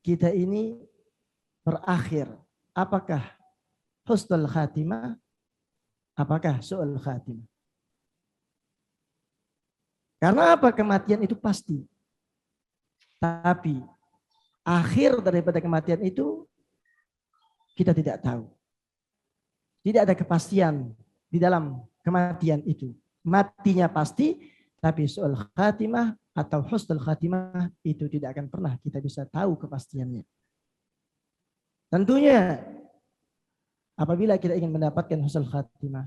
kita ini berakhir. Apakah husnul khatimah, apakah su'ul khatimah? Karena apa? Kematian itu pasti. Tapi akhir daripada kematian itu kita tidak tahu. Tidak ada kepastian di dalam kematian itu. Matinya pasti, tapi su'ul khatimah atau husnul khatimah itu tidak akan pernah kita bisa tahu kepastiannya. Tentunya apabila kita ingin mendapatkan husnul khatimah,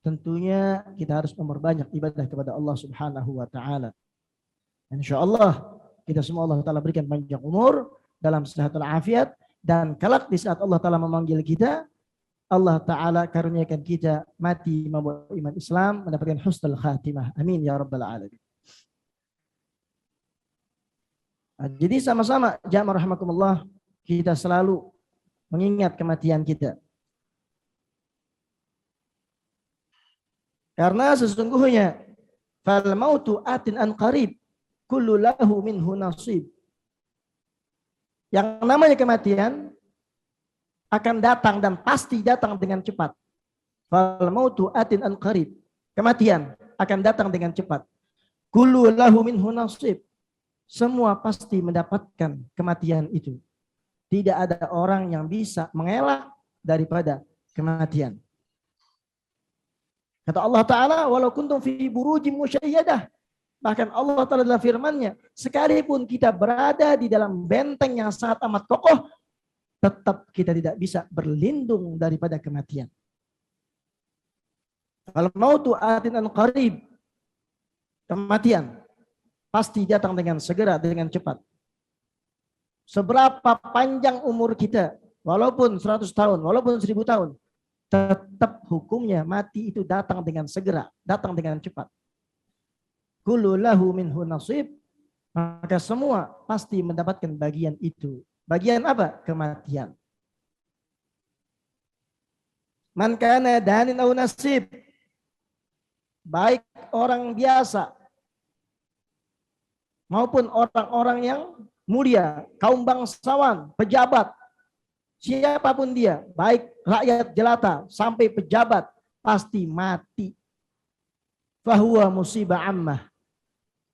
tentunya kita harus memperbanyak ibadah kepada Allah Subhanahu wa taala. Insyaallah kita semua Allah taala berikan panjang umur dalam sehat walafiat, dan kelak di saat Allah taala memanggil kita, Allah Ta'ala karuniakan kita mati membawa iman Islam, mendapatkan husnul khatimah. Amin ya rabbal alamin. Jadi sama-sama jamaah rahimakumullah, kita selalu mengingat kematian kita. Karena sesungguhnya fal mautu atin an qarib kullu lahu minhu nasib. Yang namanya kematian akan datang dan pasti datang dengan cepat. Fal mautu atin an qarib. Kematian akan datang dengan cepat. Kullu lahu minhu nasib. Semua pasti mendapatkan kematian itu. Tidak ada orang yang bisa mengelak daripada kematian. Kata Allah Ta'ala, walau kuntum fi burujim musyayyadah. Bahkan Allah Ta'ala dalam firman-Nya, sekalipun kita berada di dalam benteng yang sangat amat kokoh, tetap kita tidak bisa berlindung daripada kematian. Al-mautu atinan qarib. Kematian pasti datang dengan segera, dengan cepat. Seberapa panjang umur kita, walaupun 100 tahun, walaupun 1000 tahun, tetap hukumnya mati itu datang dengan segera, datang dengan cepat. Kullu lahu minhu nasib, maka semua pasti mendapatkan bagian itu. Bagian apa? Kematian. Man kana danin au nasib, baik orang biasa maupun orang-orang yang mulia, kaum bangsawan, pejabat, siapapun dia, baik rakyat jelata sampai pejabat, pasti mati. Fahuwa musibah ammah.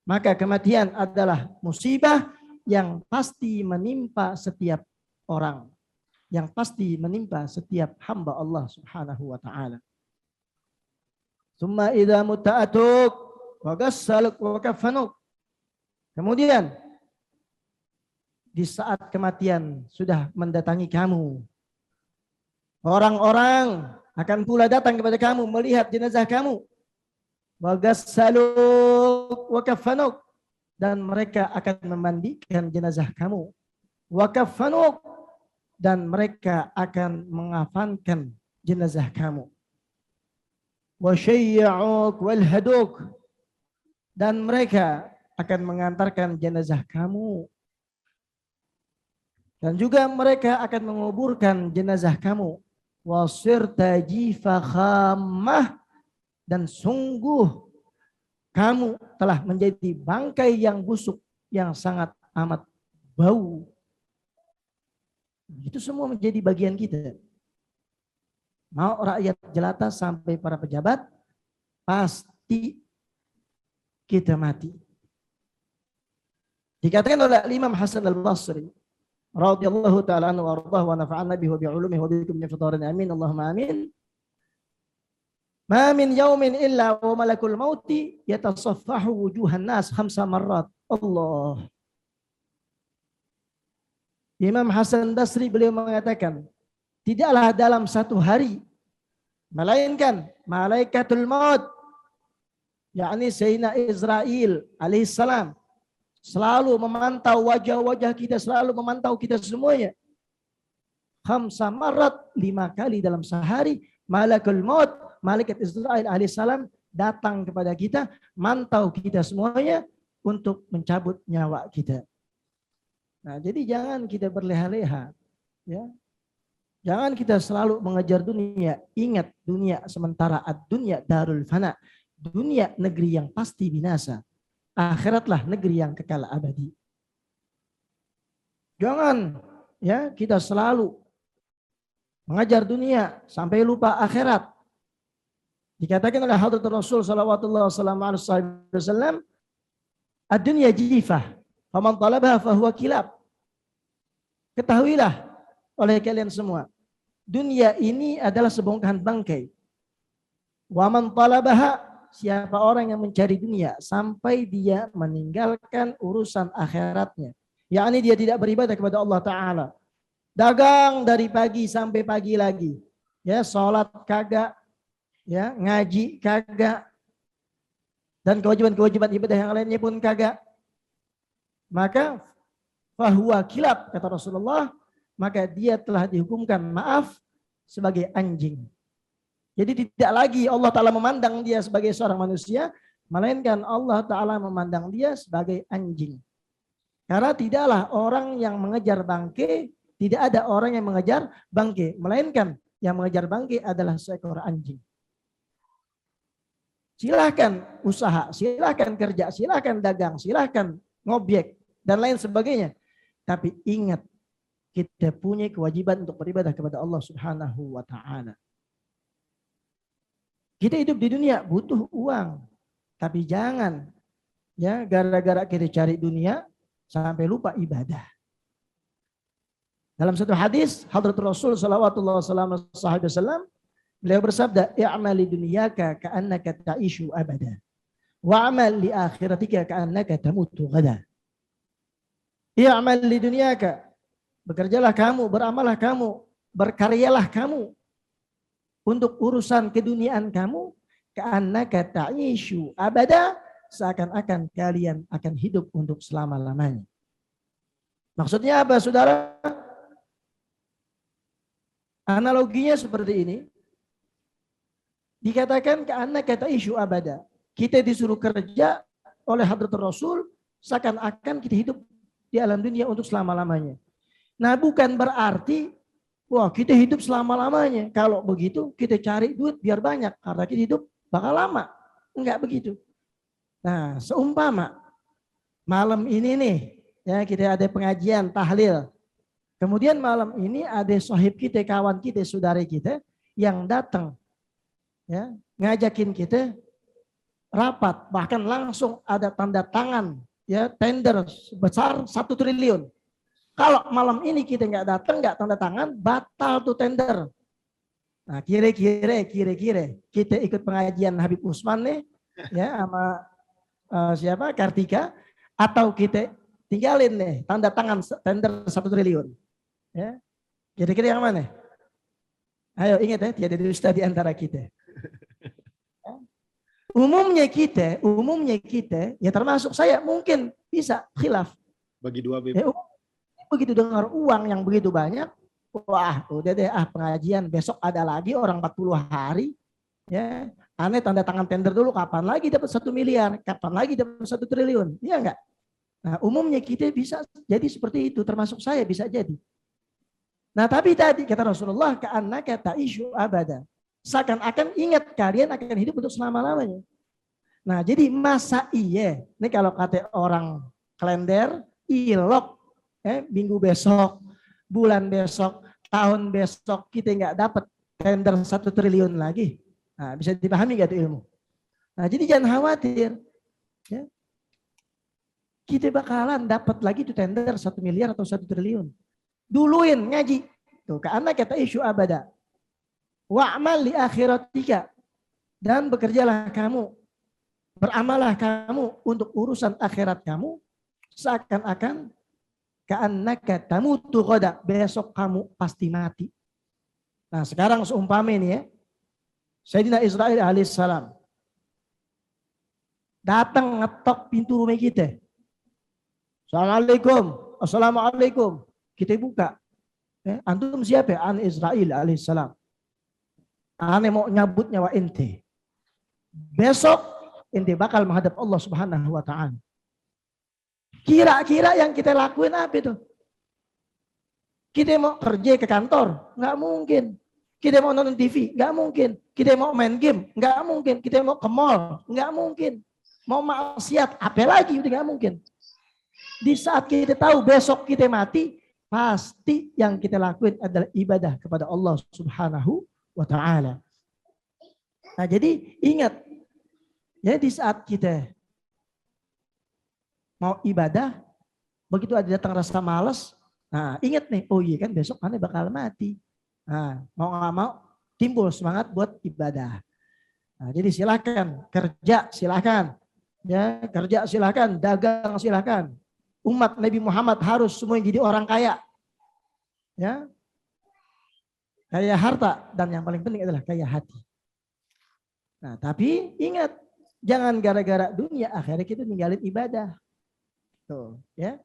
Maka kematian adalah musibah yang pasti menimpa setiap orang, yang pasti menimpa setiap hamba Allah Subhanahu wa taala. Summa idza muta'atuk wa gassaluk wa kafanuk. Kemudian di saat kematian sudah mendatangi kamu, orang-orang akan pula datang kepada kamu melihat jenazah kamu. Wa gassaluk wa kafanuk, dan mereka akan memandikan jenazah kamu. Wa kafanuk, dan mereka akan mengafankan jenazah kamu. Wa syayya'uk wal haduk, dan mereka akan mengantarkan jenazah kamu. Dan juga mereka akan menguburkan jenazah kamu. Wa sirta jifa khammah, dan sungguh kamu telah menjadi bangkai yang busuk, yang sangat amat bau. Itu semua menjadi bagian kita. Mau rakyat jelata sampai para pejabat, pasti kita mati. Dikatakan oleh Imam Hasan al-Basri radhiyallahu ta'ala anhu wa nafa'ana bihi wa bi'ulumihi wa bikum min fadarin amin Allahumma amin. Ma min yaumin illa wa malakul mauti yatasaffahu wujuhan nas 5 marrat. Allah. Imam Hasan Basri beliau mengatakan, tidaklah dalam satu hari melainkan malaikatul maut, yakni Sayyidina Israel alaihissalam, selalu memantau wajah-wajah kita, selalu memantau kita semuanya. 5 marrat, 5 kali dalam sehari, malakul maut, malaikat Israel alaihissalam datang kepada kita, mantau kita semuanya untuk mencabut nyawa kita. Nah, jadi jangan kita berleha-leha, ya. Jangan kita selalu mengejar dunia. Ingat, dunia sementara, ad-dunya darul fana. Dunia negeri yang pasti binasa. Akhiratlah negeri yang kekal abadi. Jangan ya kita selalu mengajar dunia sampai lupa akhirat. Dikatakan oleh Hadratul Rasul sallallahu alaihi wasallam, ad-dunya jifah, faman talabaha fahuwa kilab. Ketahuilah oleh kalian semua, dunia ini adalah sebongkahan bangkai. Wa man talabaha, siapa orang yang mencari dunia sampai dia meninggalkan urusan akhiratnya, yakni dia tidak beribadah kepada Allah Ta'ala, dagang dari pagi sampai pagi lagi, ya, sholat kagak, ya, ngaji kagak, dan kewajiban-kewajiban ibadah yang lainnya pun kagak, maka fahuwa kilab, kata Rasulullah, maka dia telah dihukumkan, maaf, sebagai anjing. Jadi tidak lagi Allah Ta'ala memandang dia sebagai seorang manusia, melainkan Allah Ta'ala memandang dia sebagai anjing. Karena tidaklah orang yang mengejar bangke, tidak ada orang yang mengejar bangke, melainkan yang mengejar bangke adalah seekor anjing. Silahkan usaha, silahkan kerja, silahkan dagang, silahkan ngobjek, dan lain sebagainya. Tapi ingat, kita punya kewajiban untuk beribadah kepada Allah Subhanahu wa Ta'ala. Kita hidup di dunia butuh uang, tapi jangan ya, gara-gara kita cari dunia sampai lupa ibadah. Dalam satu hadis, Hadratul Rasul sallallahu alaihi wasallam, beliau bersabda, "I'mal li dunyaka ka'annaka ta'ishu abada, wa 'amal li akhiratika ka'annaka tamutu ghada." I'mal li dunyaka, bekerjalah kamu, beramallah kamu, berkaryalah kamu untuk urusan keduniaan kamu, ka'annaka ta'ishu abada, seakan-akan kalian akan hidup untuk selama-lamanya. Maksudnya apa, saudara? Analoginya seperti ini. Dikatakan ka'annaka ta'ishu abada. Kita disuruh kerja oleh Hadratul Rasul seakan-akan kita hidup di alam dunia untuk selama-lamanya. Nah, bukan berarti wah kita hidup selama-lamanya. Kalau begitu kita cari duit biar banyak karena kita hidup bakal lama. Enggak begitu. Nah, seumpama malam ini nih ya kita ada pengajian tahlil. Kemudian malam ini ada sahib kita, kawan kita, saudara kita yang datang ya, ngajakin kita rapat, bahkan langsung ada tanda tangan ya tender sebesar 1 triliun. Kalau malam ini kita nggak datang, nggak tanda tangan, batal tuh tender. Nah, kira-kira kita ikut pengajian Habib Usman nih ya sama siapa Kartika, atau kita tinggalin nih tanda tangan tender 1 triliun. Ya, kira-kira yang mana? Ayo ingat ya, tiada dusta di antara kita. Umumnya kita, ya termasuk saya mungkin bisa khilaf. Bagi dua Ya, begitu dengar uang yang begitu banyak, wah udah deh pengajian besok ada lagi orang 40 hari. Ya, aneh tanda tangan tender dulu, kapan lagi dapat 1 miliar, kapan lagi dapat 1 triliun, iya enggak? Nah, umumnya kita bisa jadi seperti itu, termasuk saya bisa jadi. Nah, tapi tadi kata Rasulullah, ka'annaka ta'ishu abada. Seakan-akan ingat kalian akan hidup untuk selama-lamanya. Nah, jadi masa iya, ini kalau kata orang kalender, ilok, minggu besok, bulan besok, tahun besok kita nggak dapat tender 1 triliun lagi. Nah, bisa dipahami gak itu ilmu? Nah, jadi jangan khawatir. Ya. Kita bakalan dapat lagi itu tender 1 miliar atau 1 triliun. Duluin ngaji. Tuh, karena kata isu abada. Wa'amal li akhiratika. Dan bekerjalah kamu. Beramallah kamu untuk urusan akhirat kamu. Seakan-akan ka'annaka tamutu ghadan. Besok kamu pasti mati. Nah, sekarang seumpama ini ya. Sayyidina Israil alaihissalam datang ngetok pintu rumah kita. Assalamualaikum. Kita buka. Antum siapa? An Israil alaihissalam. Ane mau nyabut nyawa ente. Besok ente bakal menghadap Allah Subhanahu wa taala. Kira-kira yang kita lakuin apa itu? Kita mau kerja ke kantor? Nggak mungkin. Kita mau nonton TV? Nggak mungkin. Kita mau main game? Nggak mungkin. Kita mau ke mall? Nggak mungkin. Mau maksiat? Apa lagi? Udah nggak mungkin. Di saat kita tahu besok kita mati, pasti yang kita lakuin adalah ibadah kepada Allah Subhanahu wa ta'ala. Nah, jadi ingat ya, di saat kita mau ibadah, begitu ada datang rasa malas, nah ingat nih, oh iya kan besok aneh bakal mati. Nah, mau nggak mau timbul semangat buat ibadah. Nah, jadi silakan kerja, silakan ya, kerja silakan, dagang silakan. Umat Nabi Muhammad harus semuanya jadi orang kaya. Ya. Kaya harta, dan yang paling penting adalah kaya hati. Nah, tapi ingat, jangan gara-gara dunia akhirnya kita ninggalin ibadah. Tuh, ya.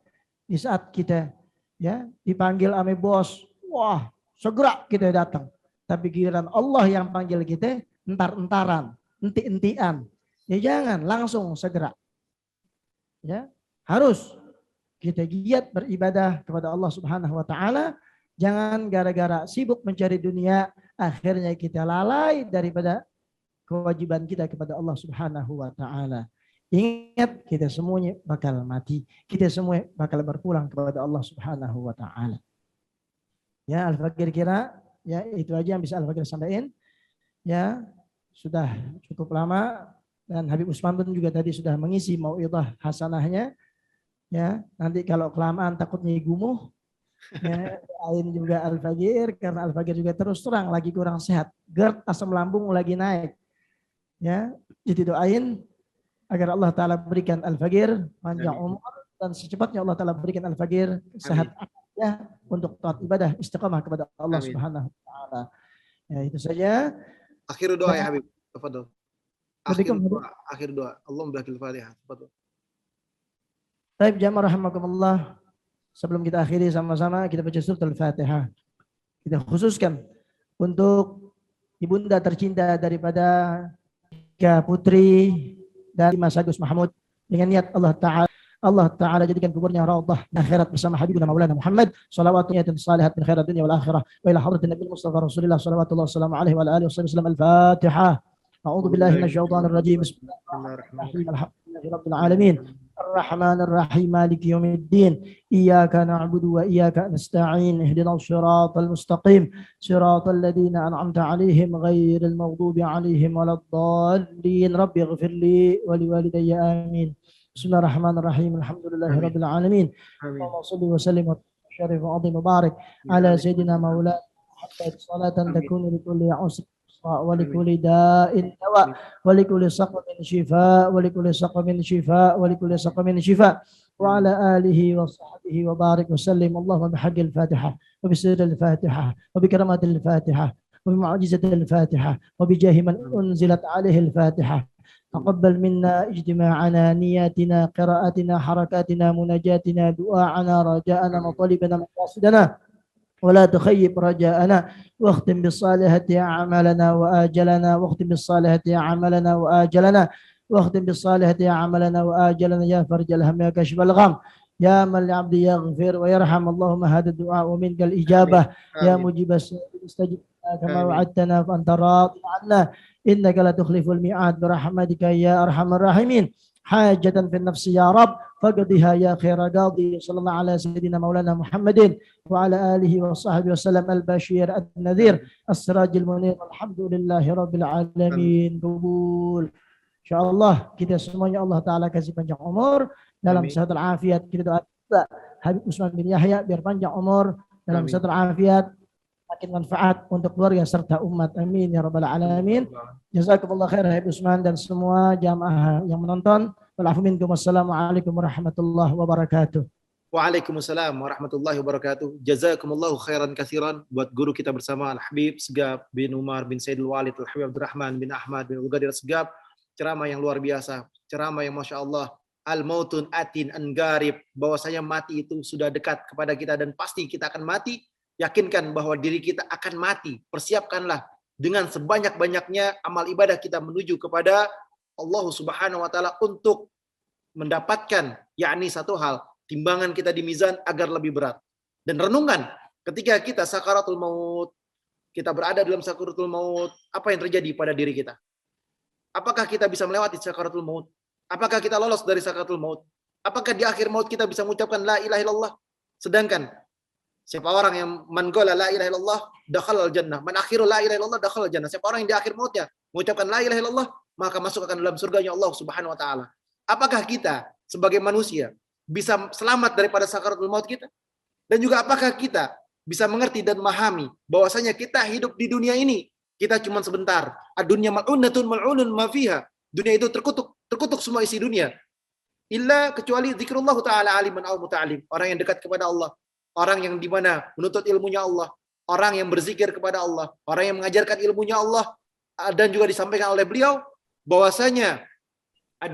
Di saat kita ya dipanggil ame bos, wah, segera kita datang. Tapi giliran Allah yang panggil kita, entar-entaran, enti-entian. Ya jangan, langsung segera. Ya, harus kita giat beribadah kepada Allah Subhanahu wa taala. Jangan gara-gara sibuk mencari dunia akhirnya kita lalai daripada kewajiban kita kepada Allah Subhanahu wa taala. Ingat, kita semuanya bakal mati. Kita semua bakal berpulang kepada Allah Subhanahu wa taala. Ya, Al-Fakir kira ya itu aja yang bisa Al-Fakir sampaikan. Ya, sudah cukup lama, dan Habib Usman pun juga tadi sudah mengisi mauidhah hasanahnya. Ya, nanti kalau kelamaan takutnya gumuh, Ya, doain juga Al-Fajir karena Al-Fajir juga terus terang lagi kurang sehat. GERD, asam lambung lagi naik. Ya, jadi doain agar Allah Ta'ala berikan Al-Fajir panjang Amin. umur dan secepatnya Allah Ta'ala berikan Al-Fajir sehat Amin. ya untuk taat ibadah istiqamah kepada Allah Amin. Subhanahu wa taala. Ya, itu saja. Akhir doa ya Dan Habib. Tafadhol. Akhir Assalamualaikum. doa. Akhir doa. Allahumma barakil Fatihah. Tafadhol. Baik, jamaah rahimakumullah. Sebelum kita akhiri sama-sama, kita baca surat Al-Fatihah. Kita khususkan untuk ibunda tercinta daripada tiga putri dari Mas Agus Mahmud dengan niat Allah Ta'ala jadikan kuburnya raudhah akhirat bersama Habibuna Maulana Muhammad salawatunya dan salihat min khairat dunia wal akhirah wa ila hadratin Nabi Mustafa Rasulullah sallallahu wasallam alaihi wa alihi wasallam. Al-Fatihah. A'udzu billahi minasyaitonir rajim. Bismillahirrahmanirrahim. Alhamdulillahi rabbil alamin. الرحمن الرحيم مالك يوم الدين إياك نعبد وإياك نستعين اهدنا الصراط المستقيم صراط الذين أنعمت عليهم غير المغضوب عليهم ولا الضالين رب اغفر لي ولوالدي آمين بسم الله الرحمن الرحيم الحمد لله رب العالمين اللهم صل وسلم وشرف وعظم وبارك على سيدنا مولانا محمد صلاة تكون لكل عسر ولكل داء دواء ولكل سقم شفاء ولكل سقم شفاء ولكل سقم شفاء وعلى آله وصحبه وبارك وسلم اللهم بحق الفاتحة وبسر الفاتحة وبكرامة الفاتحة وبمعجزة الفاتحة وبجاه من أنزلت عليه الفاتحة تقبل منا اجتماعنا نياتنا قراءتنا حركاتنا مناجاتنا دعاءنا رجاءنا مطالبنا مقاصدنا ولا تخيب رجاءنا واختم بالصالحة أعمالنا وآجلنا واختم بالصالحة أعمالنا وآجلنا واختم بالصالحة أعمالنا وآجلنا يا فرج الهم يا كشف الغم يا من لعبد يغفر ويرحم اللهم هذا الدعاء ومنك الإجابة يا مجيب السائل استجب كما وعدتنا فأنت راض عنا إنك لا تخلف الميعاد برحمتك يا أرحم الراحمين حاجة في النفس يا رب فقضها يا خير قاضي صلى الله على سيدنا مولانا محمد وعلى آله وصحبه وسلم البشير النذير السراج المنير الحمد لله رب العالمين قبول InsyaAllah kita semuanya Allah Ta'ala kasih panjang umur dalam sehat afiat. Kita doa Habib Usman bin Yahya biar panjang umur dalam sehat afiat, makin manfaat untuk keluarga serta umat. Amin ya rabbal alamin. Jazakumullah khair Habib Usman dan semua jamaah yang menonton. Wassalamualaikum warahmatullahi wabarakatuh. Waalaikumsalam warahmatullahi wabarakatuh. Jazakumullahu khairan katsiran buat guru kita bersama Al-Habib Segaf bin Umar bin Saidul Walid Al-Habib Abdurrahman bin Ahmad bin Al-Ghadir Segaf. Ceramah yang luar biasa, ceramah yang Masya Allah, al-mautun atin an-garib, bahwasanya mati itu sudah dekat kepada kita dan pasti kita akan mati. Yakinkan bahwa diri kita akan mati, persiapkanlah dengan sebanyak-banyaknya amal ibadah kita menuju kepada Allah Subhanahu wa taala untuk mendapatkan yakni satu hal, timbangan kita di mizan agar lebih berat. Dan renungan ketika kita sakaratul maut, kita berada dalam sakaratul maut, apa yang terjadi pada diri kita? Apakah kita bisa melewati sakaratul maut? Apakah kita lolos dari sakaratul maut? Apakah di akhir maut kita bisa mengucapkan la ilaha illallah? Sedangkan siapa orang yang man qala la ilaha illallah dakhala al-jannah, man akhiru la ilaha illallah dakhala al-jannah. Siapa orang yang di akhir mautnya mengucapkan la ilaha illallah, maka masuk akan dalam surganya Allah Subhanahu wa taala. Apakah kita sebagai manusia bisa selamat daripada sakaratul maut kita? Dan juga apakah kita bisa mengerti dan memahami bahwasanya kita hidup di dunia ini kita cuma sebentar. Ad-dunya mal'unatun mal'unun ma fiha. Dunia itu terkutuk semua isi dunia. Illa kecuali zikrullah taala aliman aw muta'alim. Orang yang dekat kepada Allah, orang yang di mana menuntut ilmunya Allah, orang yang berzikir kepada Allah, orang yang mengajarkan ilmunya Allah, dan juga disampaikan oleh beliau bahwasanya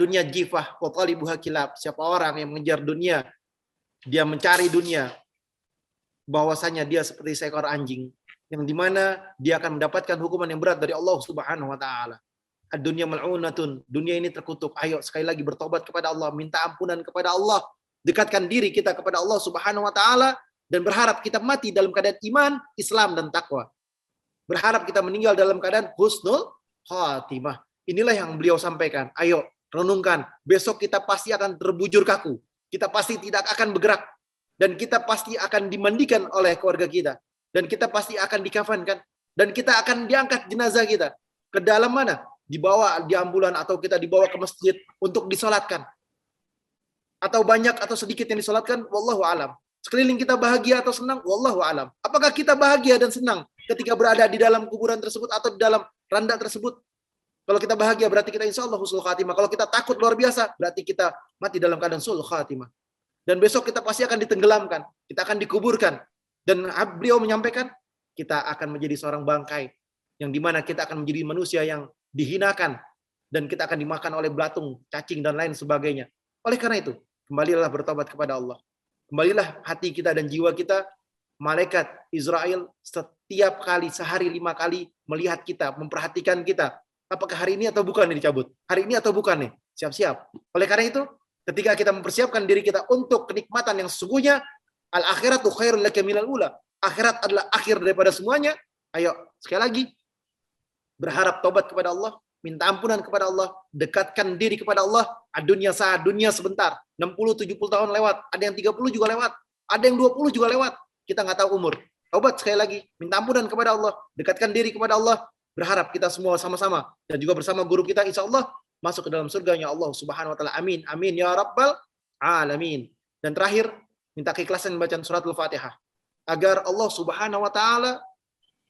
dunia jifah wa talibuha kilab. Siapa orang yang mengejar dunia, dia mencari dunia, bahwasanya dia seperti seekor anjing yang dimana dia akan mendapatkan hukuman yang berat dari Allah Subhanahu wa taala. Ad-dunya mal'unatun, dunia ini terkutuk. Ayo sekali lagi bertobat kepada Allah, minta ampunan kepada Allah, dekatkan diri kita kepada Allah Subhanahu wa taala dan berharap kita mati dalam keadaan iman, Islam dan takwa. Berharap kita meninggal dalam keadaan husnul khatimah. Inilah yang beliau sampaikan. Ayo renungkan, besok kita pasti akan terbujur kaku. Kita pasti tidak akan bergerak dan kita pasti akan dimandikan oleh keluarga kita. Dan kita pasti akan dikafankan. Dan kita akan diangkat jenazah kita. Ke dalam mana? Dibawa di ambulan atau kita dibawa ke masjid untuk disolatkan. Atau banyak atau sedikit yang disolatkan, wallahu alam. Sekeliling kita bahagia atau senang, wallahu alam. Apakah kita bahagia dan senang ketika berada di dalam kuburan tersebut atau di dalam randa tersebut? Kalau kita bahagia berarti kita insya Allah husnul khatimah. Kalau kita takut luar biasa berarti kita mati dalam keadaan sul khatimah. Dan besok kita pasti akan ditenggelamkan, kita akan dikuburkan. Dan beliau menyampaikan kita akan menjadi seorang bangkai yang dimana kita akan menjadi manusia yang dihinakan dan kita akan dimakan oleh belatung, cacing dan lain sebagainya. Oleh karena itu, kembalilah bertobat kepada Allah. Kembalilah hati kita dan jiwa kita. Malaikat Israel setiap kali, sehari 5 kali melihat kita, memperhatikan kita. Apakah hari ini atau bukan nih dicabut? Hari ini atau bukan nih? Siap-siap. Oleh karena itu, ketika kita mempersiapkan diri kita untuk kenikmatan yang sesungguhnya, al-akhiratu khairul laka minal ula. Akhirat adalah akhir daripada semuanya. Ayo, sekali lagi, berharap tobat kepada Allah, minta ampunan kepada Allah, dekatkan diri kepada Allah. Dunia saat, dunia sebentar. 60-70 tahun lewat, ada yang 30 juga lewat, ada yang 20 juga lewat. Kita nggak tahu umur. Tobat sekali lagi, minta ampunan kepada Allah, dekatkan diri kepada Allah, berharap kita semua sama-sama dan juga bersama guru kita insya Allah masuk ke dalam surganya Allah Subhanahu wa taala. Amin. Amin ya rabbal alamin. Dan terakhir, minta keikhlasan bacaan surat Al-Fatihah agar Allah Subhanahu wa taala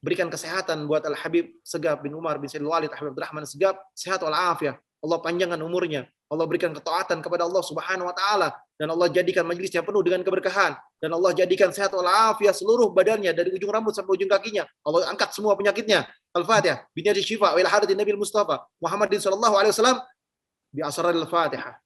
berikan kesehatan buat Al-Habib Segaf bin Umar bin Sayyidul Walid Habib Abdurrahman Segaf, sehat walafiat. Allah panjangkan umurnya. Allah berikan ketaatan kepada Allah Subhanahu wa taala dan Allah jadikan majelisnya penuh dengan keberkahan dan Allah jadikan sehat walafiat seluruh badannya dari ujung rambut sampai ujung kakinya. Allah angkat semua penyakitnya. Al-Fatihah. Biniyati syifa wa ila hadratin Nabil Mustafa Muhammadin sallallahu alaihi wasallam bi asraril Fatihah.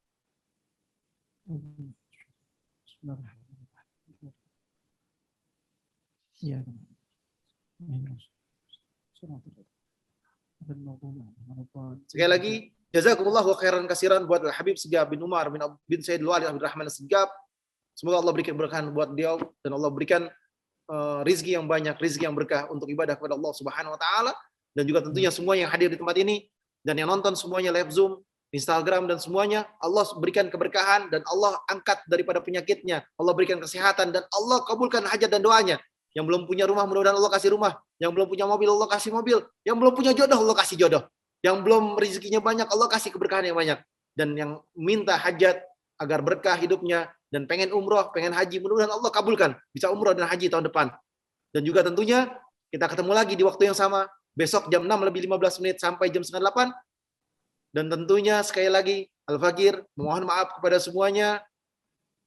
Sekali lagi, jazakumullahu khairan katsiran buat Al-Habib Segaf bin Umar bin Sayyidul Walid Abdurrahman Segaf. Semoga Allah berikan keberkahan buat dia dan Allah berikan rizki yang banyak, rizki yang berkah untuk ibadah kepada Allah Subhanahu wa taala dan juga tentunya semua yang hadir di tempat ini dan yang nonton semuanya live Zoom, Instagram dan semuanya, Allah berikan keberkahan dan Allah angkat daripada penyakitnya. Allah berikan kesehatan dan Allah kabulkan hajat dan doanya. Yang belum punya rumah mudah-mudahan Allah kasih rumah, yang belum punya mobil Allah kasih mobil, yang belum punya jodoh Allah kasih jodoh. Yang belum rezekinya banyak Allah kasih keberkahan yang banyak. Dan yang minta hajat agar berkah hidupnya dan pengen umroh, pengen haji, mudah-mudahan Allah kabulkan. Bisa umroh dan haji tahun depan. Dan juga tentunya kita ketemu lagi di waktu yang sama. Besok jam 6:15 sampai jam 7:30. Dan tentunya sekali lagi Al-Fakir memohon maaf kepada semuanya.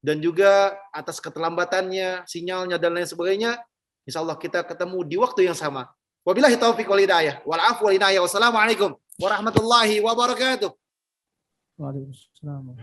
Dan juga atas keterlambatannya, sinyalnya dan lain sebagainya. Insya Allah kita ketemu di waktu yang sama. Wabillahi taufiq wal hidayah. Wal afu wal inayah. Wassalamualaikum warahmatullahi wabarakatuh. Waalaikumsalam.